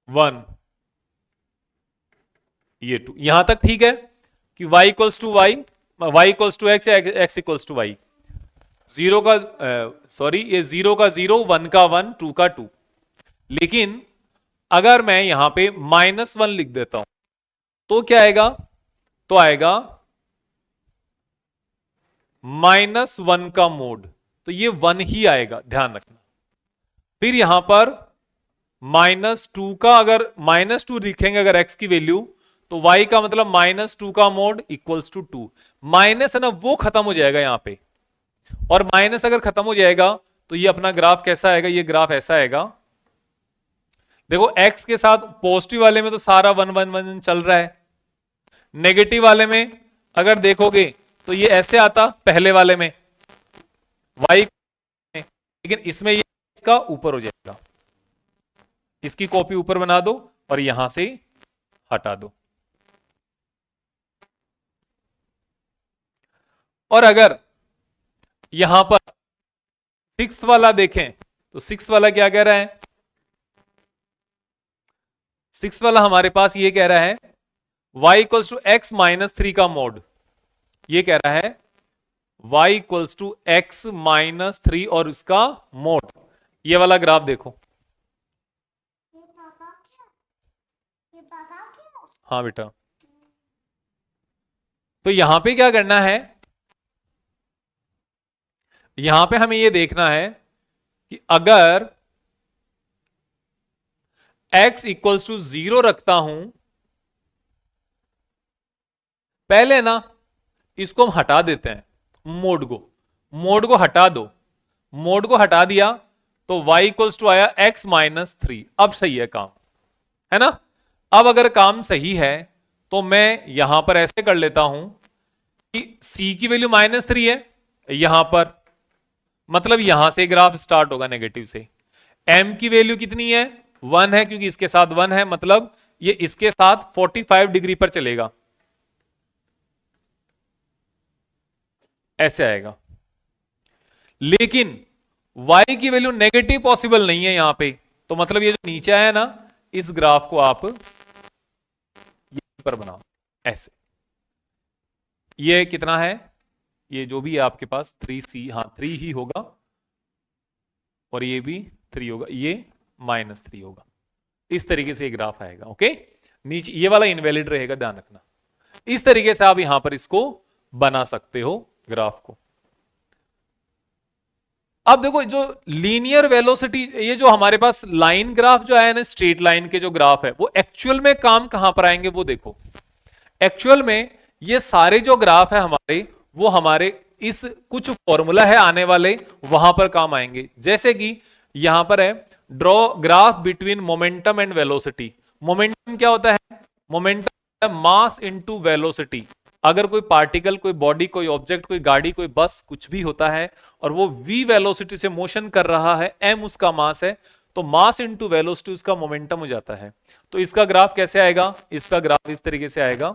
1, ये 2, यहां तक ठीक है कि y equals to y equals to x या x equals to y। Zero का सॉरी, ये 0 का 0, 1 का 1, 2 का 2। लेकिन अगर मैं यहां पे -1 लिख देता हूं तो क्या आएगा, तो आएगा -1 का मोड, तो ये 1 ही आएगा, ध्यान रखना। फिर यहां पर -2 का, अगर -2 लिखेंगे अगर x की वैल्यू, तो y का मतलब -2 का मोड इक्वल्स टू 2। माइनस है ना, वो खत्म हो जाएगा यहां पे, और माइनस अगर खत्म हो जाएगा तो ये अपना ग्राफ कैसा आएगा, ये ग्राफ ऐसा आएगा। देखो x के साथ पॉजिटिव वाले में तो सारा 1 1 1 चल रहा है, नेगेटिव वाले में अगर देखोगे तो ये ऐसे आता पहले वाले में y में, लेकिन इसमें ये इसका ऊपर हो जाएगा। इसकी कॉपी ऊपर बना दो और यहां से हटा दो। और अगर यहां पर सिक्स्थ वाला देखें तो सिक्स्थ वाला क्या कह रहा है, सिक्स्थ वाला हमारे पास ये कह रहा है y इक्वल्स टू x -3 का मोड। ये कह रहा है y इक्वल्स टू x -3 और उसका मोड। ये वाला ग्राफ देखो, हाँ बेटा, तो यहां पे क्या करना है, यहां पे हमें ये देखना है कि अगर x इक्वल्स टू 0 रखता हूं, पहले ना इसको हम हटा देते हैं, मोड को हटा दो। मोड को हटा दिया तो y इक्वल्स टू आया x -3। अब सही है काम, है ना। अब अगर काम सही है तो मैं यहां पर ऐसे कर लेता हूं कि c की वैल्यू -3 है यहां पर, मतलब यहां से ग्राफ स्टार्ट होगा नेगेटिव से। m की वैल्यू कितनी है 1 है, क्योंकि इसके साथ 1 है, मतलब ये इसके साथ 45 डिग्री पर चलेगा, ऐसे आएगा। लेकिन y की वैल्यू नेगेटिव पॉसिबल नहीं है यहां पे, तो मतलब ये जो नीचे आया ना, इस ग्राफ को आप पर बनाओ ऐसे। ये कितना है, ये जो भी है आपके पास 3c, हाँ 3 ही होगा, और ये भी 3 होगा, ये -3 होगा। इस तरीके से ये ग्राफ आएगा। ओके, नीचे ये वाला इनवैलिड रहेगा, ध्यान रखना। इस तरीके से आप यहां पर इसको बना सकते हो ग्राफ को। अब देखो, जो लीनियर वेलोसिटी, ये जो हमारे पास लाइन ग्राफ जो है ना, स्ट्रेट लाइन के जो ग्राफ है, वो एक्चुअल में काम कहां पर आएंगे वो देखो। एक्चुअल में ये सारे जो ग्राफ है हमारे, वो हमारे इस कुछ फॉर्मूला है आने वाले, वहां पर काम आएंगे। जैसे कि यहां पर है draw graph between momentum and velocity. Momentum क्या होता है, मोमेंटम मास इनटू वेलोसिटी। अगर कोई पार्टिकल, कोई बॉडी, कोई ऑब्जेक्ट, कोई गाड़ी, कोई बस, कुछ भी होता है, और वो v वेलोसिटी से मोशन कर रहा है, m उसका मास है, तो मास इनटू वेलोसिटी उसका मोमेंटम हो जाता है। तो इसका ग्राफ कैसे आएगा, इसका ग्राफ इस तरीके से आएगा।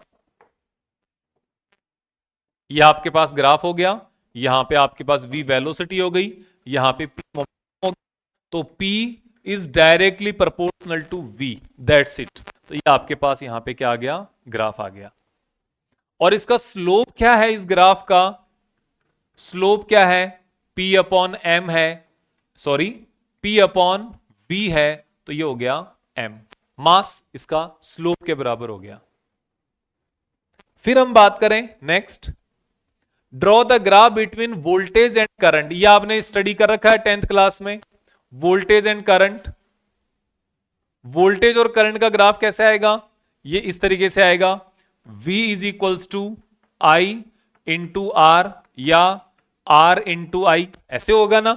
ये आपके पास ग्राफ हो गया, यहां पे आपके पास v वेलोसिटी हो गई, यहां पे p मोमेंटम हो गया, तो p is directly proportional to v, that's it. तो ये आपके पास यहां पे क्या आ गया, ग्राफ आ गया। और इसका स्लोप क्या है, इस ग्राफ का स्लोप क्या है, p अपॉन m है, सॉरी p अपॉन v है, तो ये हो गया m, मास इसका स्लोप के बराबर हो गया। फिर हम बात करें next, draw the graph between voltage and current. ये आपने स्टडी कर रखा है 10th क्लास में, वोल्टेज एंड करंट। वोल्टेज और करंट का ग्राफ कैसे आएगा, ये इस तरीके से आएगा, v is equals to I into R, या r इंटू आई, ऐसे होगा ना।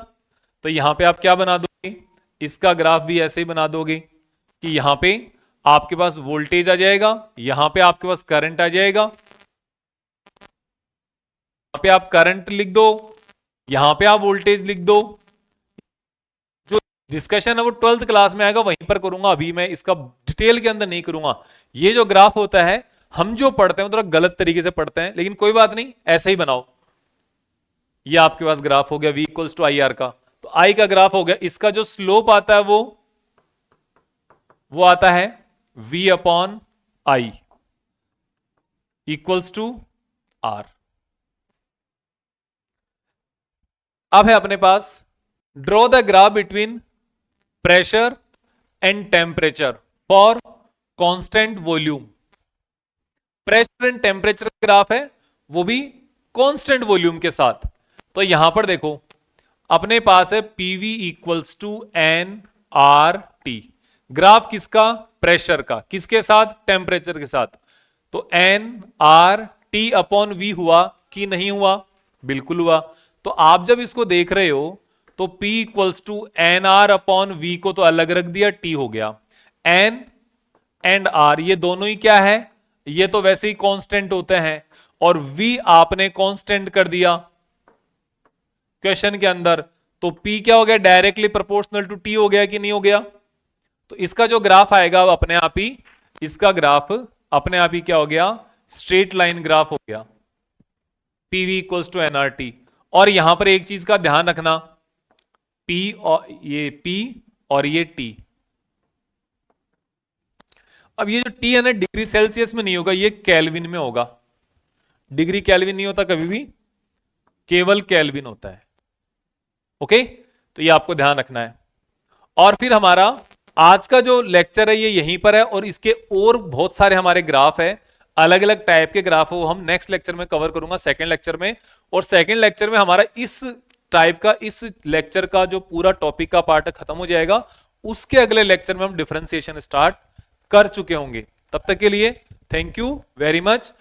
तो यहां पे आप क्या बना दोगे, इसका ग्राफ भी ऐसे ही बना दोगे कि यहां पे आपके पास वोल्टेज आ जाएगा, यहां पे आपके पास करंट आ जाएगा, यहां पे आप करंट लिख दो, यहां पे आप वोल्टेज लिख दो। जो डिस्कशन है वो 12th क्लास में आएगा, वहीं पर करूंगा, अभी मैं इसका डिटेल के अंदर नहीं करूंगा। ये जो ग्राफ होता है, हम जो पढ़ते हैं थोड़ा गलत तरीके से पढ़ते हैं, लेकिन कोई बात नहीं, ऐसे ही बनाओ। ये आपके पास ग्राफ हो गया v equals to I R का, तो i का ग्राफ हो गया, इसका जो स्लोप आता है वो आता है v upon I equals to r। अब है अपने पास draw the graph between pressure and temperature for constant volume. Pressure and temperature graph है, वो भी कांस्टेंट वॉल्यूम के साथ। तो यहां पर देखो अपने पास है PV equals to N R T. Graph किसका, प्रेशर का, किसके साथ, टेम्परेचर के साथ। तो N R T upon V हुआ कि नहीं हुआ, बिल्कुल हुआ। तो आप जब इसको देख रहे हो तो P equals to N R upon V को तो अलग रख दिया, T हो गया। N एंड R ये दोनों ही क्या है, ये तो वैसे ही कांस्टेंट होते हैं, और V आपने कांस्टेंट कर दिया क्वेश्चन के अंदर, तो P क्या हो गया, डायरेक्टली प्रोपोर्शनल टू T हो गया कि नहीं हो गया। तो इसका जो ग्राफ आएगा अपने आप ही, इसका ग्राफ अपने आप ही क्या हो गया, स्ट्रेट लाइन ग्राफ हो गया, PV इक्वल्स टू एनआरटी। और यहां पर एक चीज का ध्यान रखना, P और ये T। अब ये जो T है ना, डिग्री सेल्सियस में नहीं होगा, ये केल्विन में होगा। डिग्री केल्विन नहीं होता कभी भी, केवल केल्विन होता है। ओके, तो ये आपको ध्यान रखना है। और फिर हमारा आज का जो लेक्चर है ये यहीं पर है, और इसके और बहुत सारे हमारे ग्राफ है, अलग अलग टाइप के ग्राफ है, वो हम नेक्स्ट लेक्चर में कवर करूंगा, सेकंड लेक्चर में। और सेकंड लेक्चर में हमारा इस टाइप का, इस लेक्चर का जो पूरा टॉपिक का पार्ट खत्म हो जाएगा। उसके अगले लेक्चर में हम डिफरेंशिएशन स्टार्ट कर चुके होंगे। तब तक के लिए थैंक यू वेरी मच।